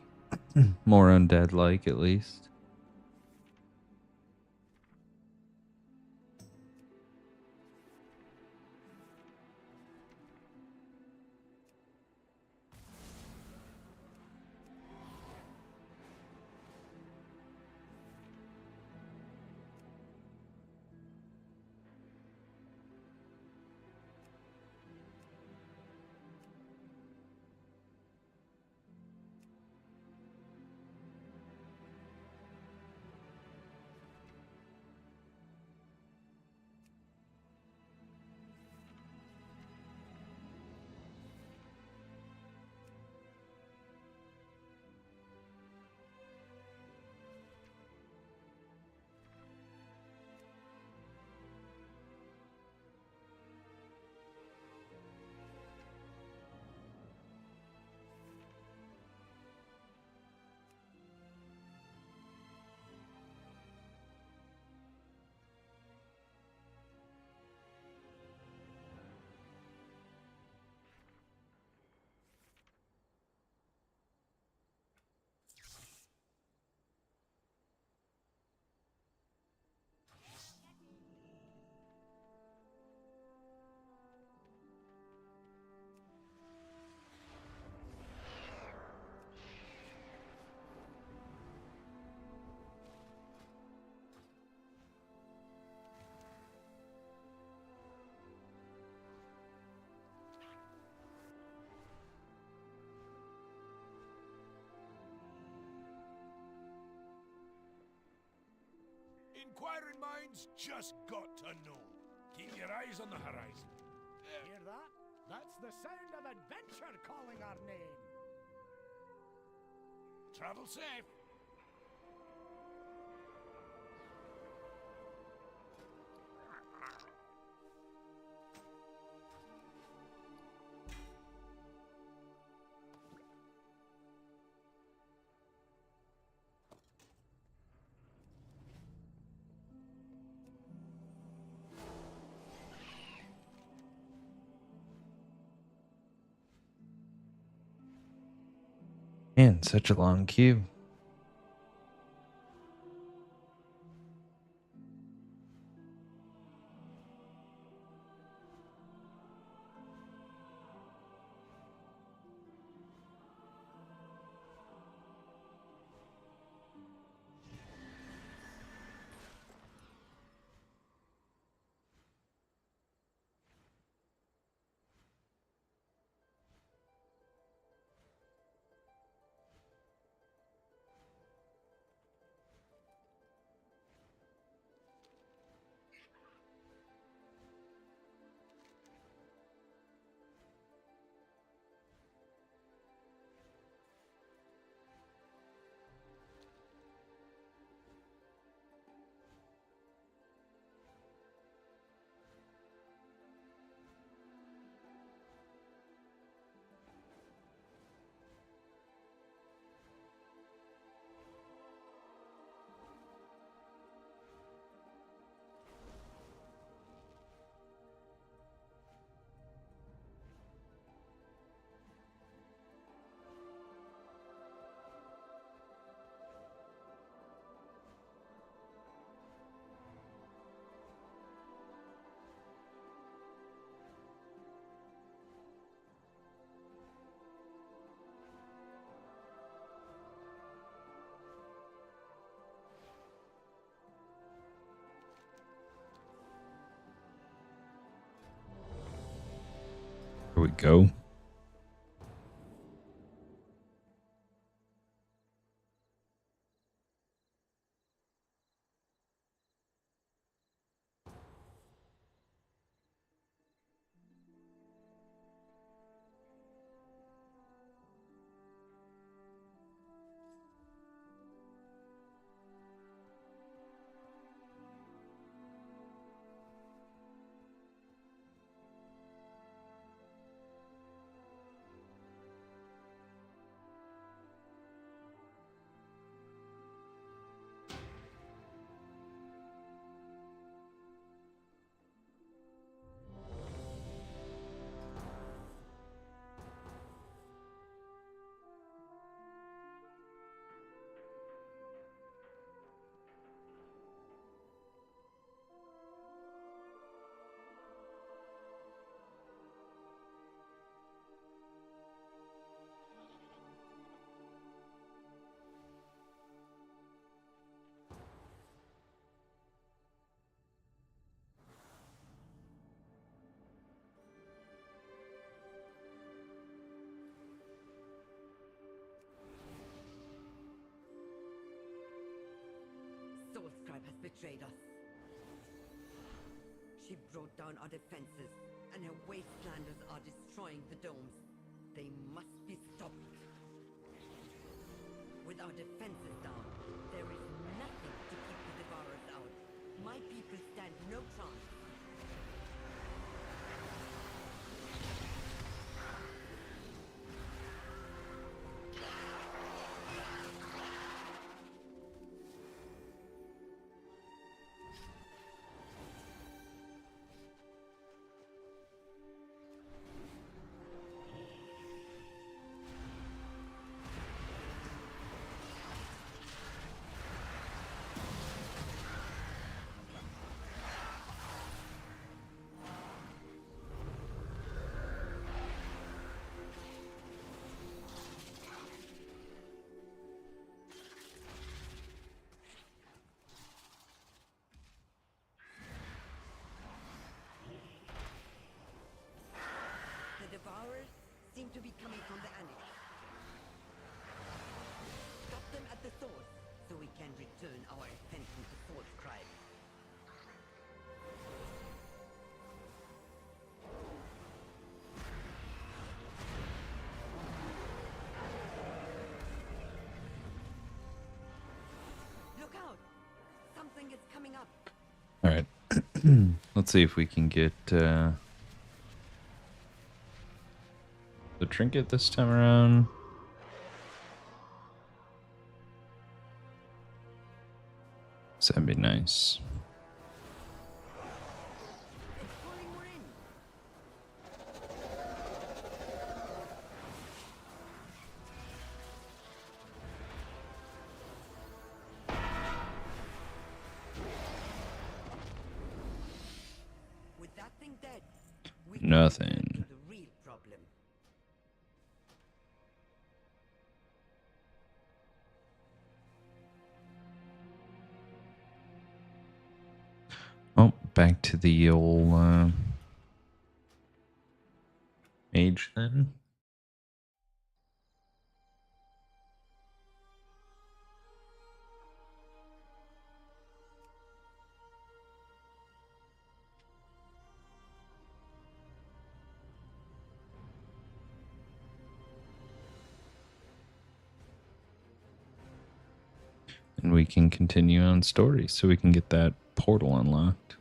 More undead-like, at least. Inquiring minds just got to know. Keep your eyes on the horizon. Hear that? That's the sound of adventure calling our name. Travel safe. Man, such a long queue. Here we go. betrayed us. She brought down our defenses, and her wastelanders are destroying the domes. They must be stopped. With our defenses down, there is nothing to keep the Devourers out. My people stand no chance. The Devourers seem to be coming from the Annex. Stop them at the source, so we can return our attention to Source Scribe. Look out! Something is coming up. All right. Let's see if we can get the trinket this time around. So that'd be nice. It's pouring more in. With that thing dead, we can Nothing. return to the real problem. Oh, back to the old mage then. And we can continue on story so we can get that portal unlocked.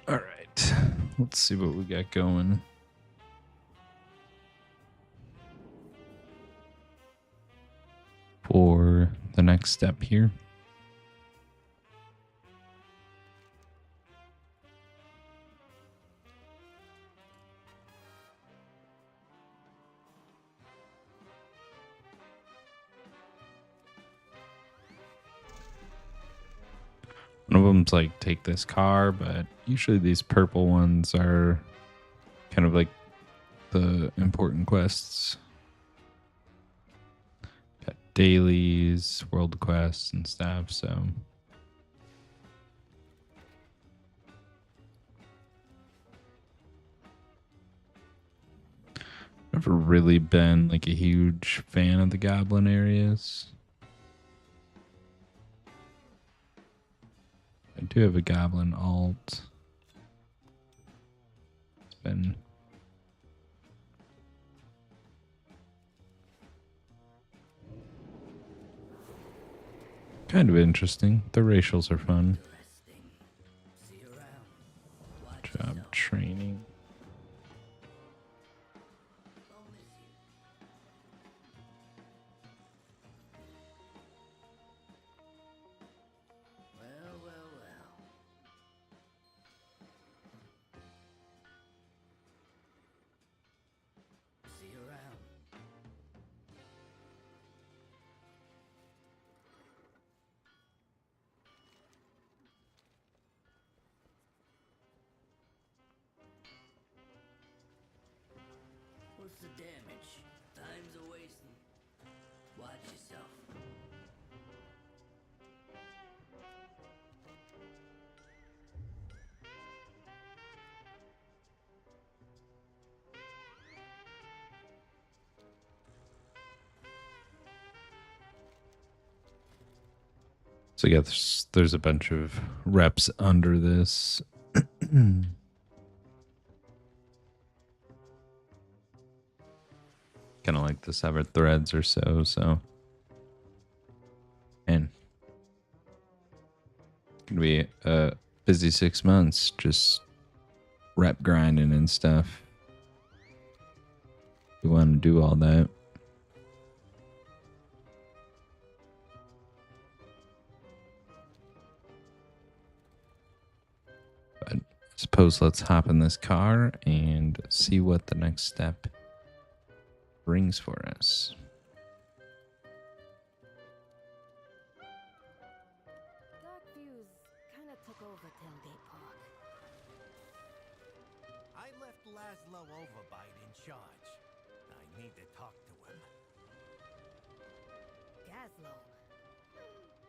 All right, let's see what we got going. For the next step here. One of them's like, take this car, but usually these purple ones are kind of like the important quests. Got dailies, world quests, and stuff, so. Never really been like a huge fan of the goblin areas. I do have a goblin alt. It's been kind of interesting. The racials are fun. See you around. Watch Job yourself. training. I'll miss you. Well, well, well. See you around. What's the damage? Time's a wasting. Watch yourself. So yeah, there's a bunch of reps under this. Kind of like the severed threads or so. And gonna be a busy 6 months, just rep grinding and stuff. We want to do all that. But I suppose let's hop in this car and see what the next step brings for us. Dark Views kind of took over Tailgate Park. I left Laszlo Overbite in charge. I need to talk to him. Gazlo.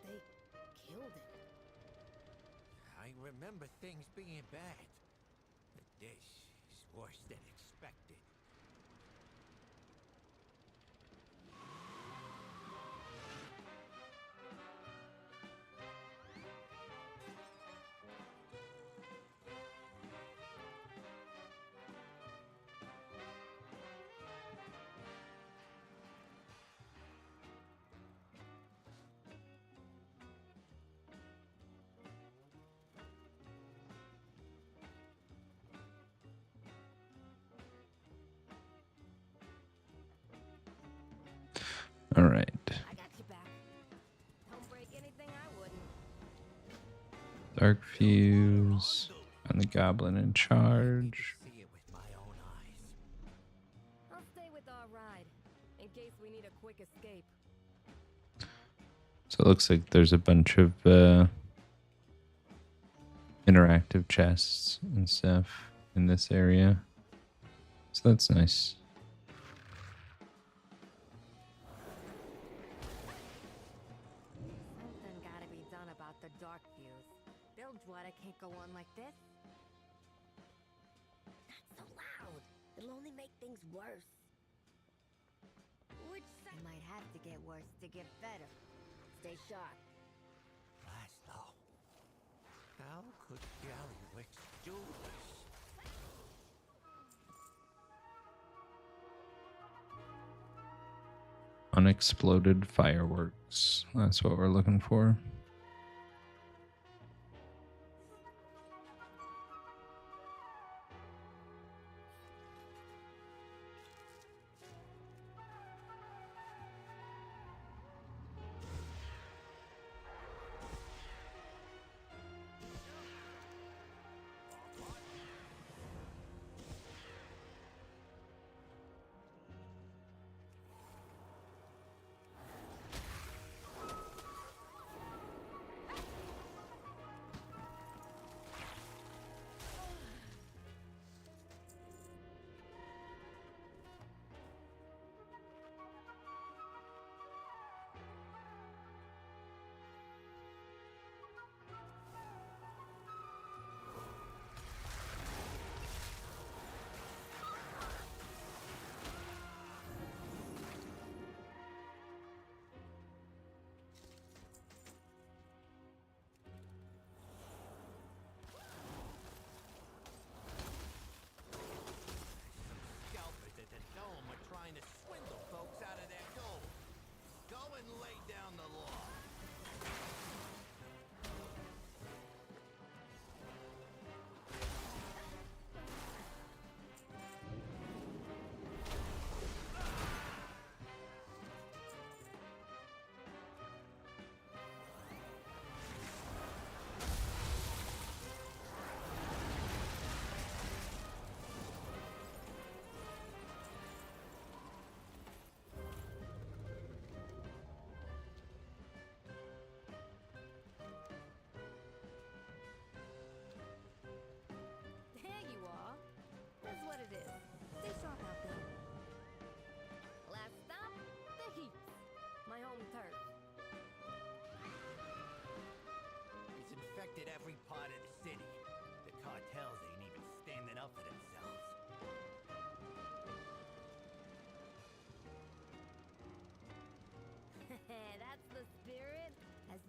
They killed him. I remember things being bad. But this is worse than expected. All right. I got you back. Don't break anything I wouldn't. Dark Fuse and the Goblin in charge. See it with my own eyes. I'll stay with our ride, in case we need a quick escape. So it looks like there's a bunch of interactive chests and stuff in this area. So that's nice. Something gotta be done about the Dark Views. Bilgewater can't go on like this. Not so loud. It'll only make things worse. Which It might have to get worse to get better. Stay sharp. Laszlo. How could Gallywix do this? Unexploded fireworks. That's what we're looking for.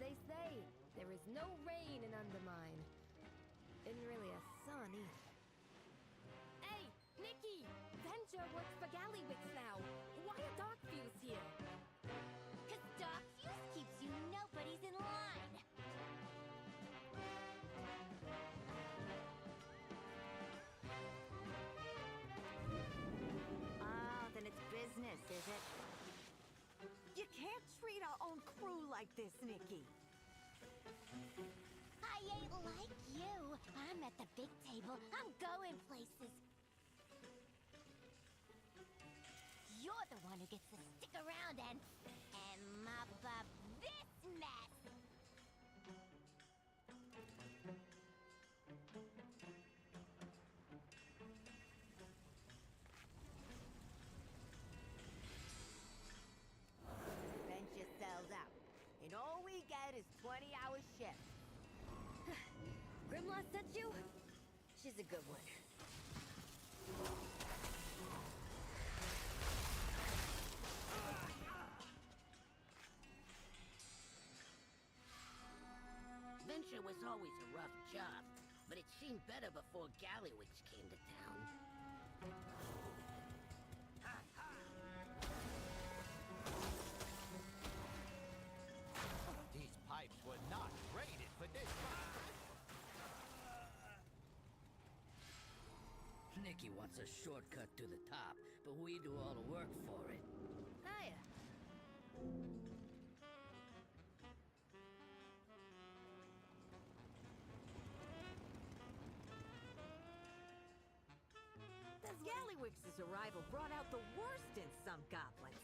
they say, there is no rain in Undermine. Isn't really a sun either. Hey, Nikki! Venture works for Gallywix now. Why are Darkfuse here? Cause Darkfuse keeps you nobody's in line. Ah, then it's business, is it? You can't treat our own crew like this, Nikki. I ain't like you. I'm at the big table. I'm going places. You're the one who gets to stick around and mop up this mess. Venture sells out. And all we get is 20-hour shifts. Grimlock sent you? She's a good one. Venture was always a rough job, but it seemed better before Gallywix came to town. These pipes were not rated for this. Nikki wants a shortcut to the top, but we do all the work for it. Hiya. Gallywix's arrival brought out the worst in some goblins.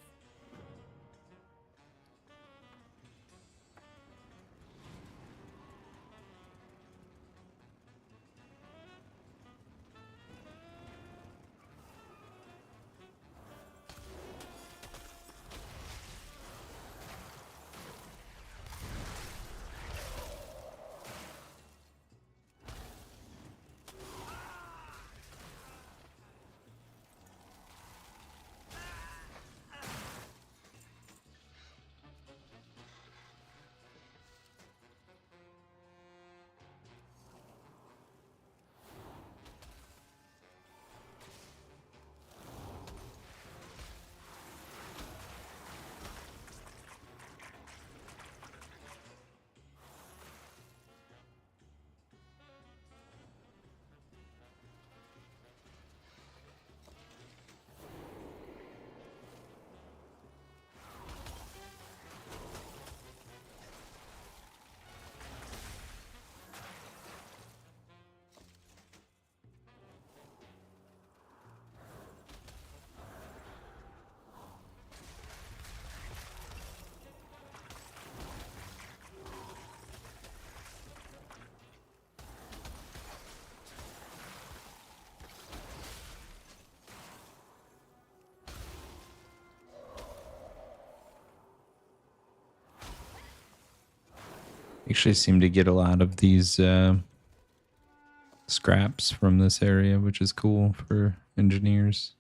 Actually seem to get a lot of these scraps from this area, which is cool for engineers.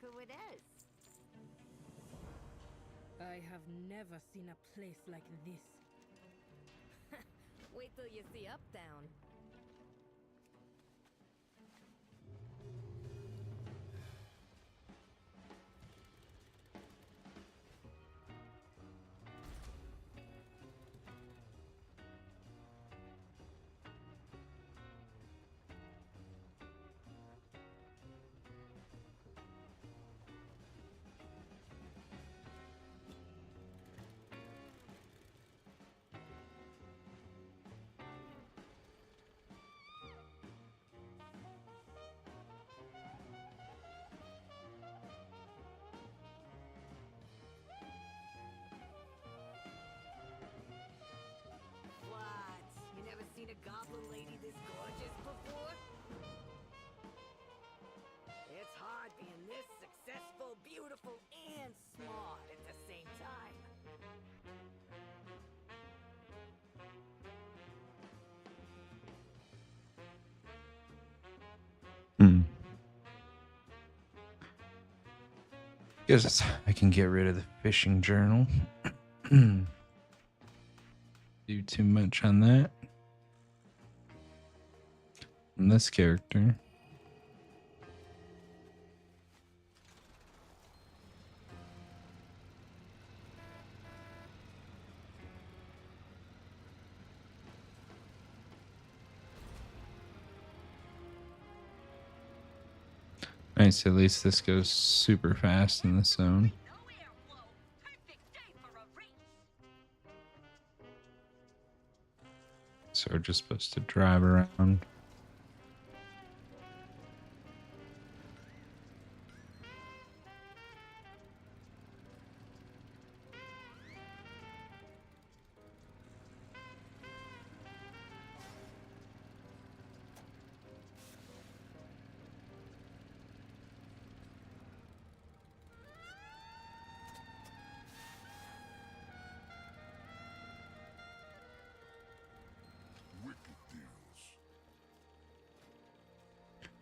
Who it is? I have never seen a place like this. Wait till you see Uptown. Guess I can get rid of the fishing journal. Do too much on that. And this character. Nice, at least this goes super fast in the zone. So we're just supposed to drive around.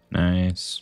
Nice.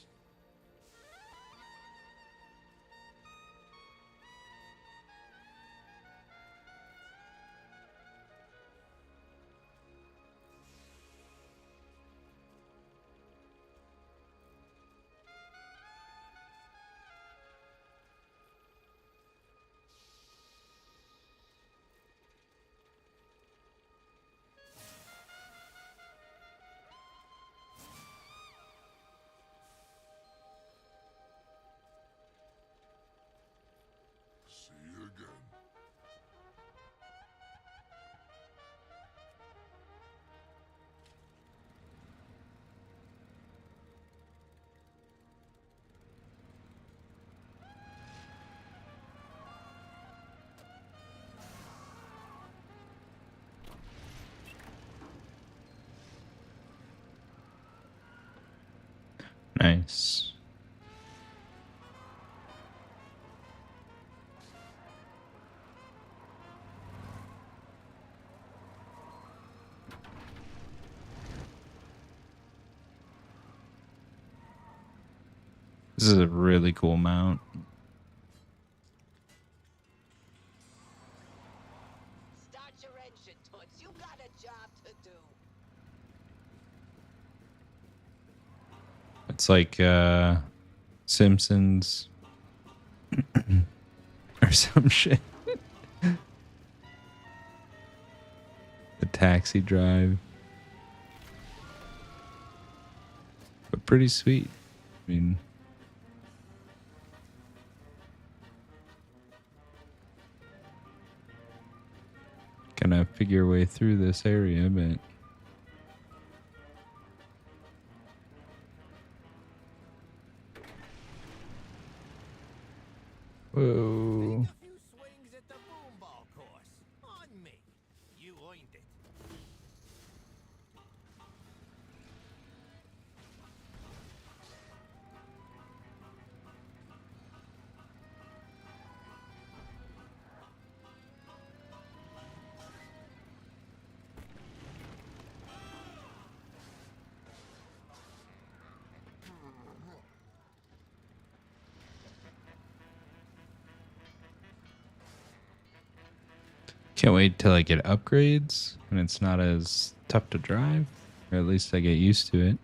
See you again. Nice. This is a really cool mount. Start your engine, Toots. You got a job to do. It's like Simpsons or some shit. The taxi drive. But pretty sweet. I mean, gonna figure your way through this area, but whoa. Take a few swings at the boomball course. On me. You earned it. Can't wait till I get upgrades and it's not as tough to drive, or at least I get used to it.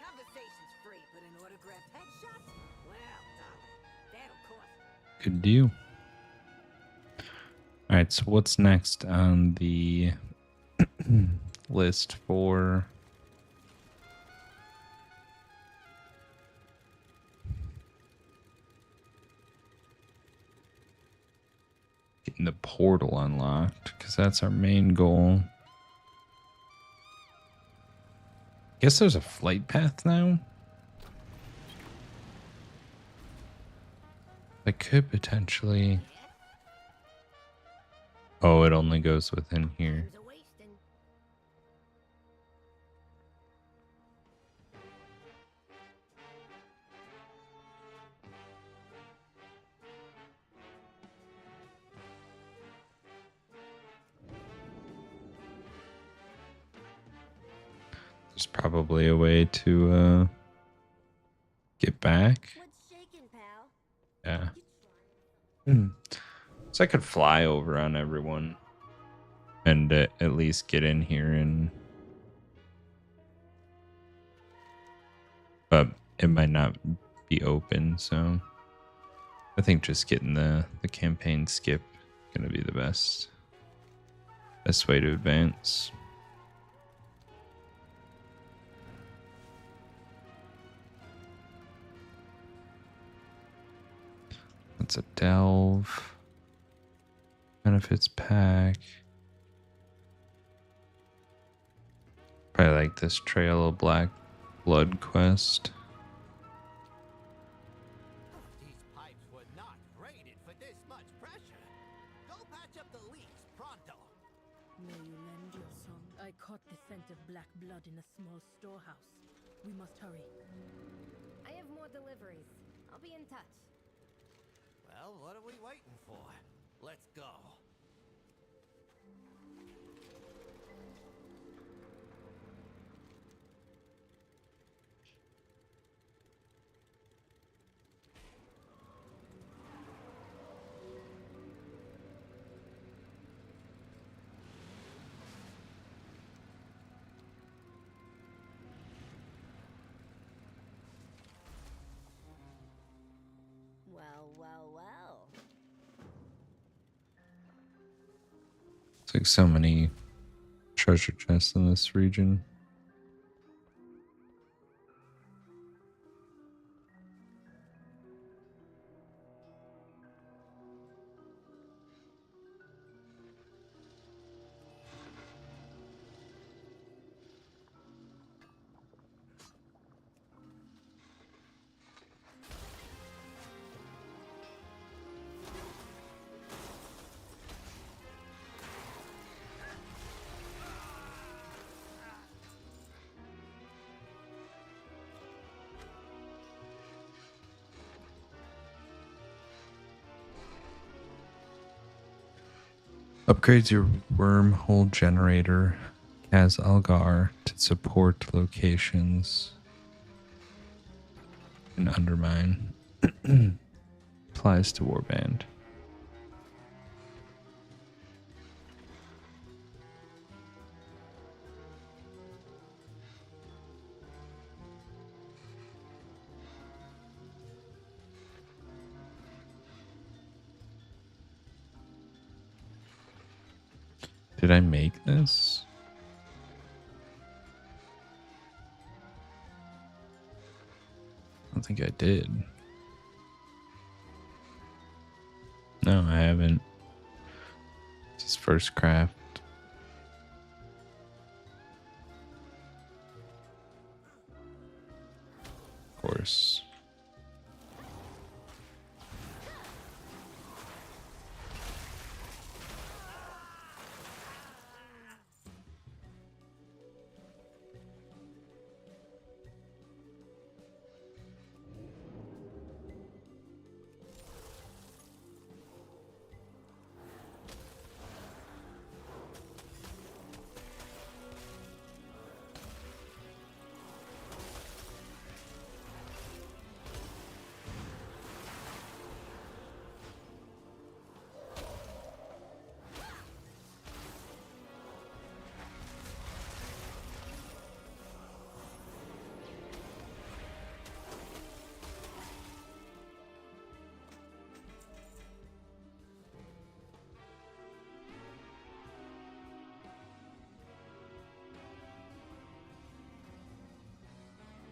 Conversation's free, but an autographed headshot? Well, darling, that'll cost. Good deal. All right, so what's next on the list for getting the portal unlocked, because that's our main goal. Guess there's a flight path now. I could potentially... Oh, it only goes within here. There's probably a way to get back. What's shaking, pal? Yeah. So I could fly over on everyone and at least get in here, and but it might not be open, so I think just getting the campaign skip gonna be the best way to advance. That's a delve. Benefits pack. Probably like this Trail of Black Blood quest. These pipes were not rated for this much pressure. Go patch up the leaks pronto. May you lend your song? I caught the scent of black blood in a small storehouse. We must hurry. I have more deliveries. I'll be in touch. Well, what are we waiting for? Let's go. Well. It's like so many treasure chests in this region. Upgrades your wormhole generator, Kaz Algar, to support locations and undermine. Applies to Warband. Did I make this? I don't think I did. No, I haven't. It's his first craft. Of course.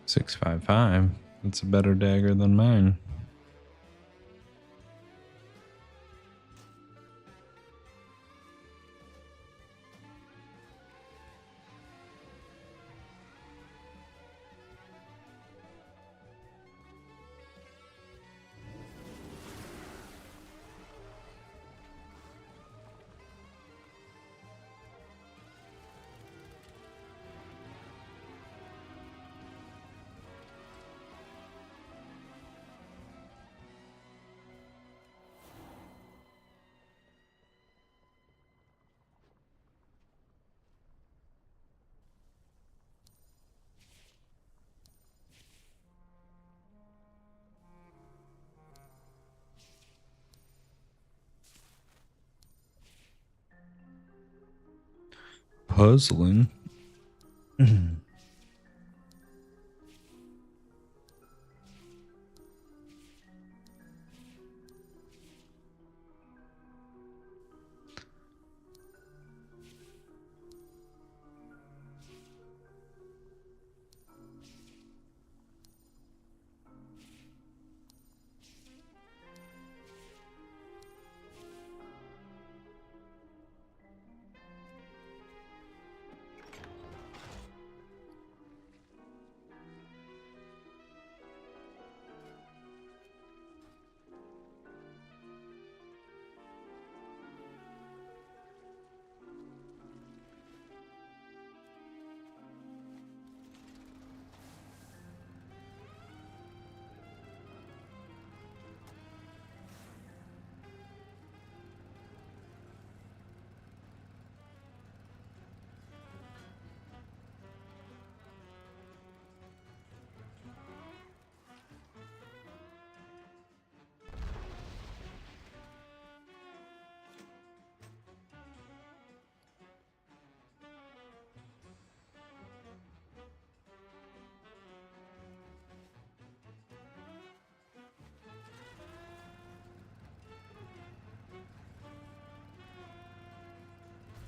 $655. That's a better dagger than mine. puzzling.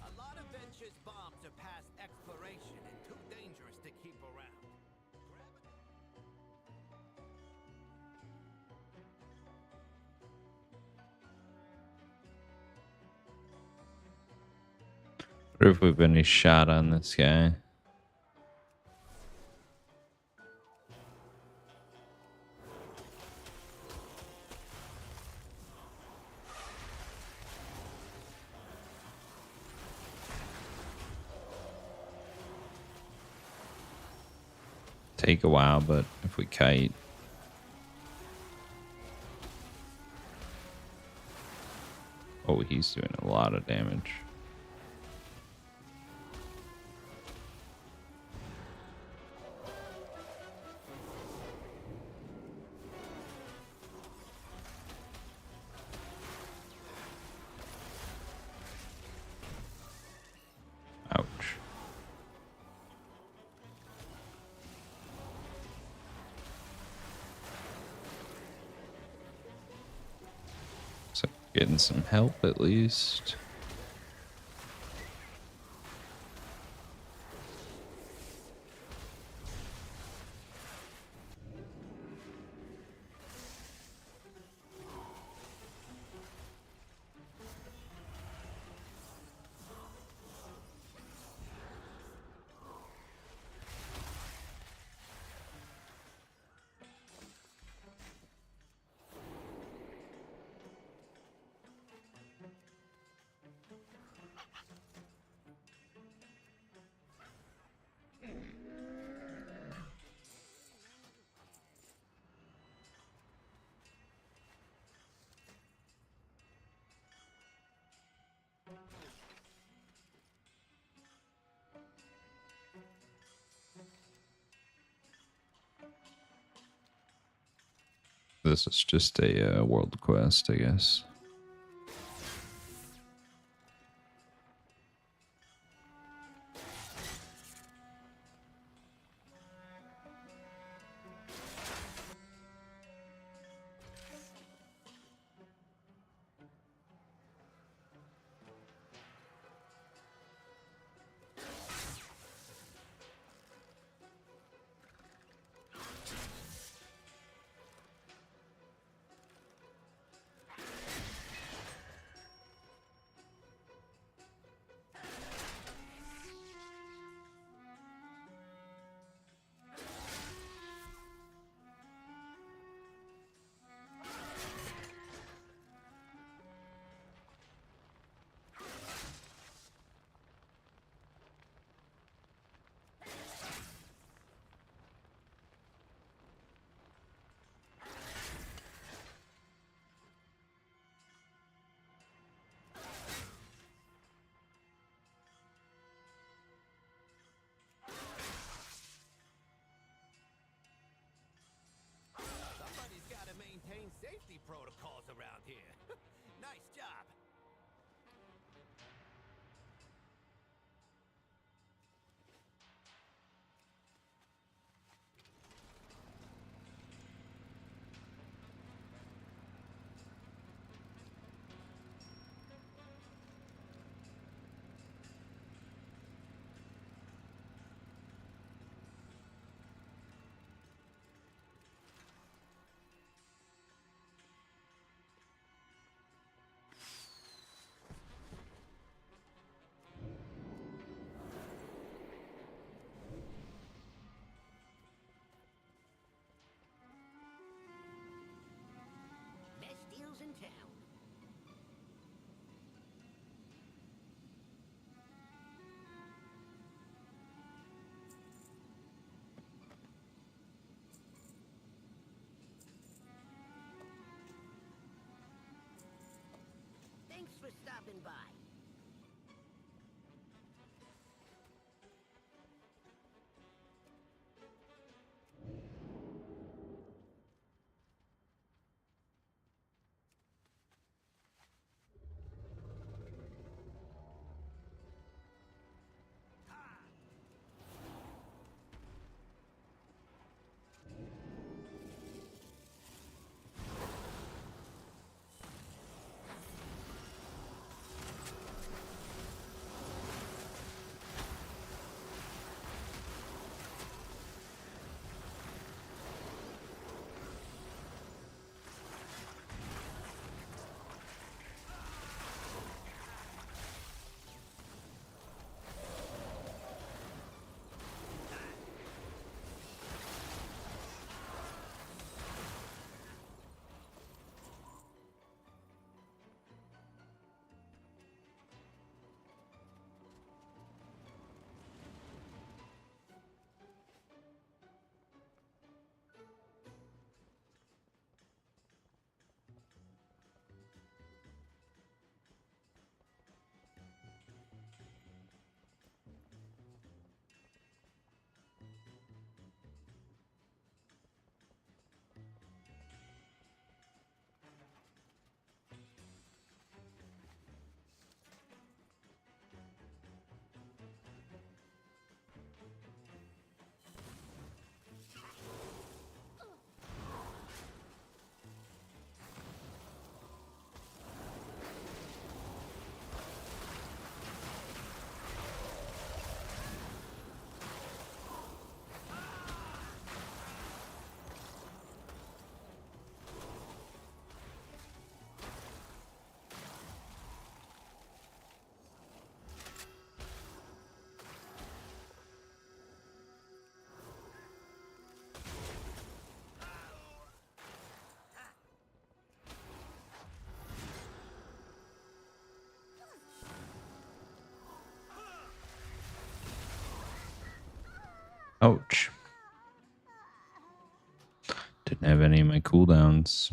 A lot of Venture's bombs are past exploration and too dangerous to keep around. What if we've any shot on this guy? Take a while, but if we kite. Oh, he's doing a lot of damage. Ouch. So getting some help at least. This is just a world quest, I guess. Thanks for stopping by. Ouch. Didn't have any of my cooldowns.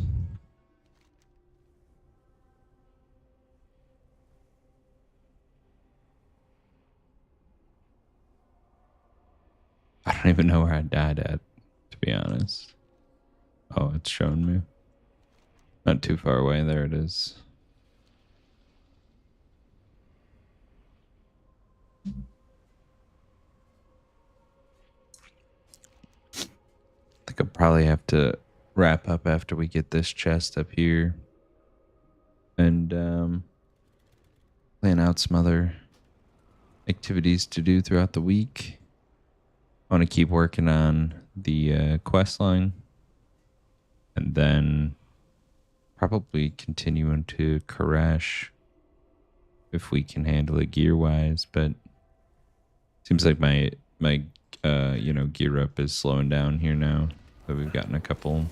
I don't even know where I died at, to be honest. Oh, it's showing me. Not too far away. There it is. I think I'll probably have to wrap up after we get this chest up here. And plan out some other activities to do throughout the week. I want to keep working on the quest line. And then probably continue into Koresh if we can handle it gear-wise. But seems like my gear up is slowing down here now. So we've gotten a couple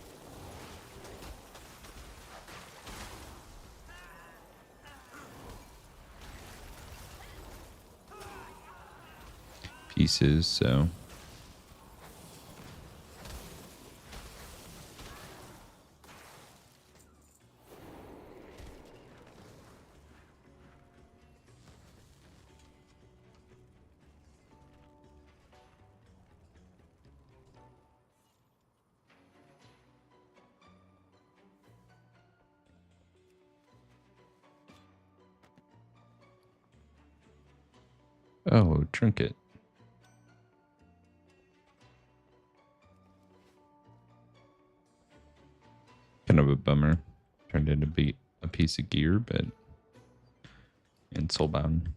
pieces, so oh, trinket. Kind of a bummer. Turned into be a piece of gear, but in soulbound.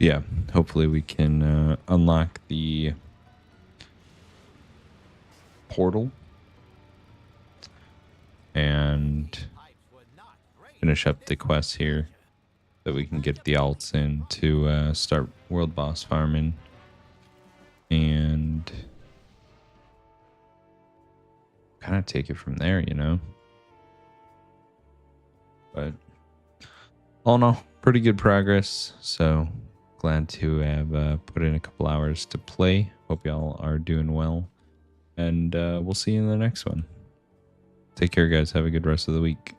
Yeah, hopefully we can unlock the portal and finish up the quests here. that we can get the alts in to start world boss farming. And kind of take it from there, you know? But all in all, pretty good progress. So glad to have put in a couple hours to play. Hope y'all are doing well. And we'll see you in the next one. Take care, guys. Have a good rest of the week.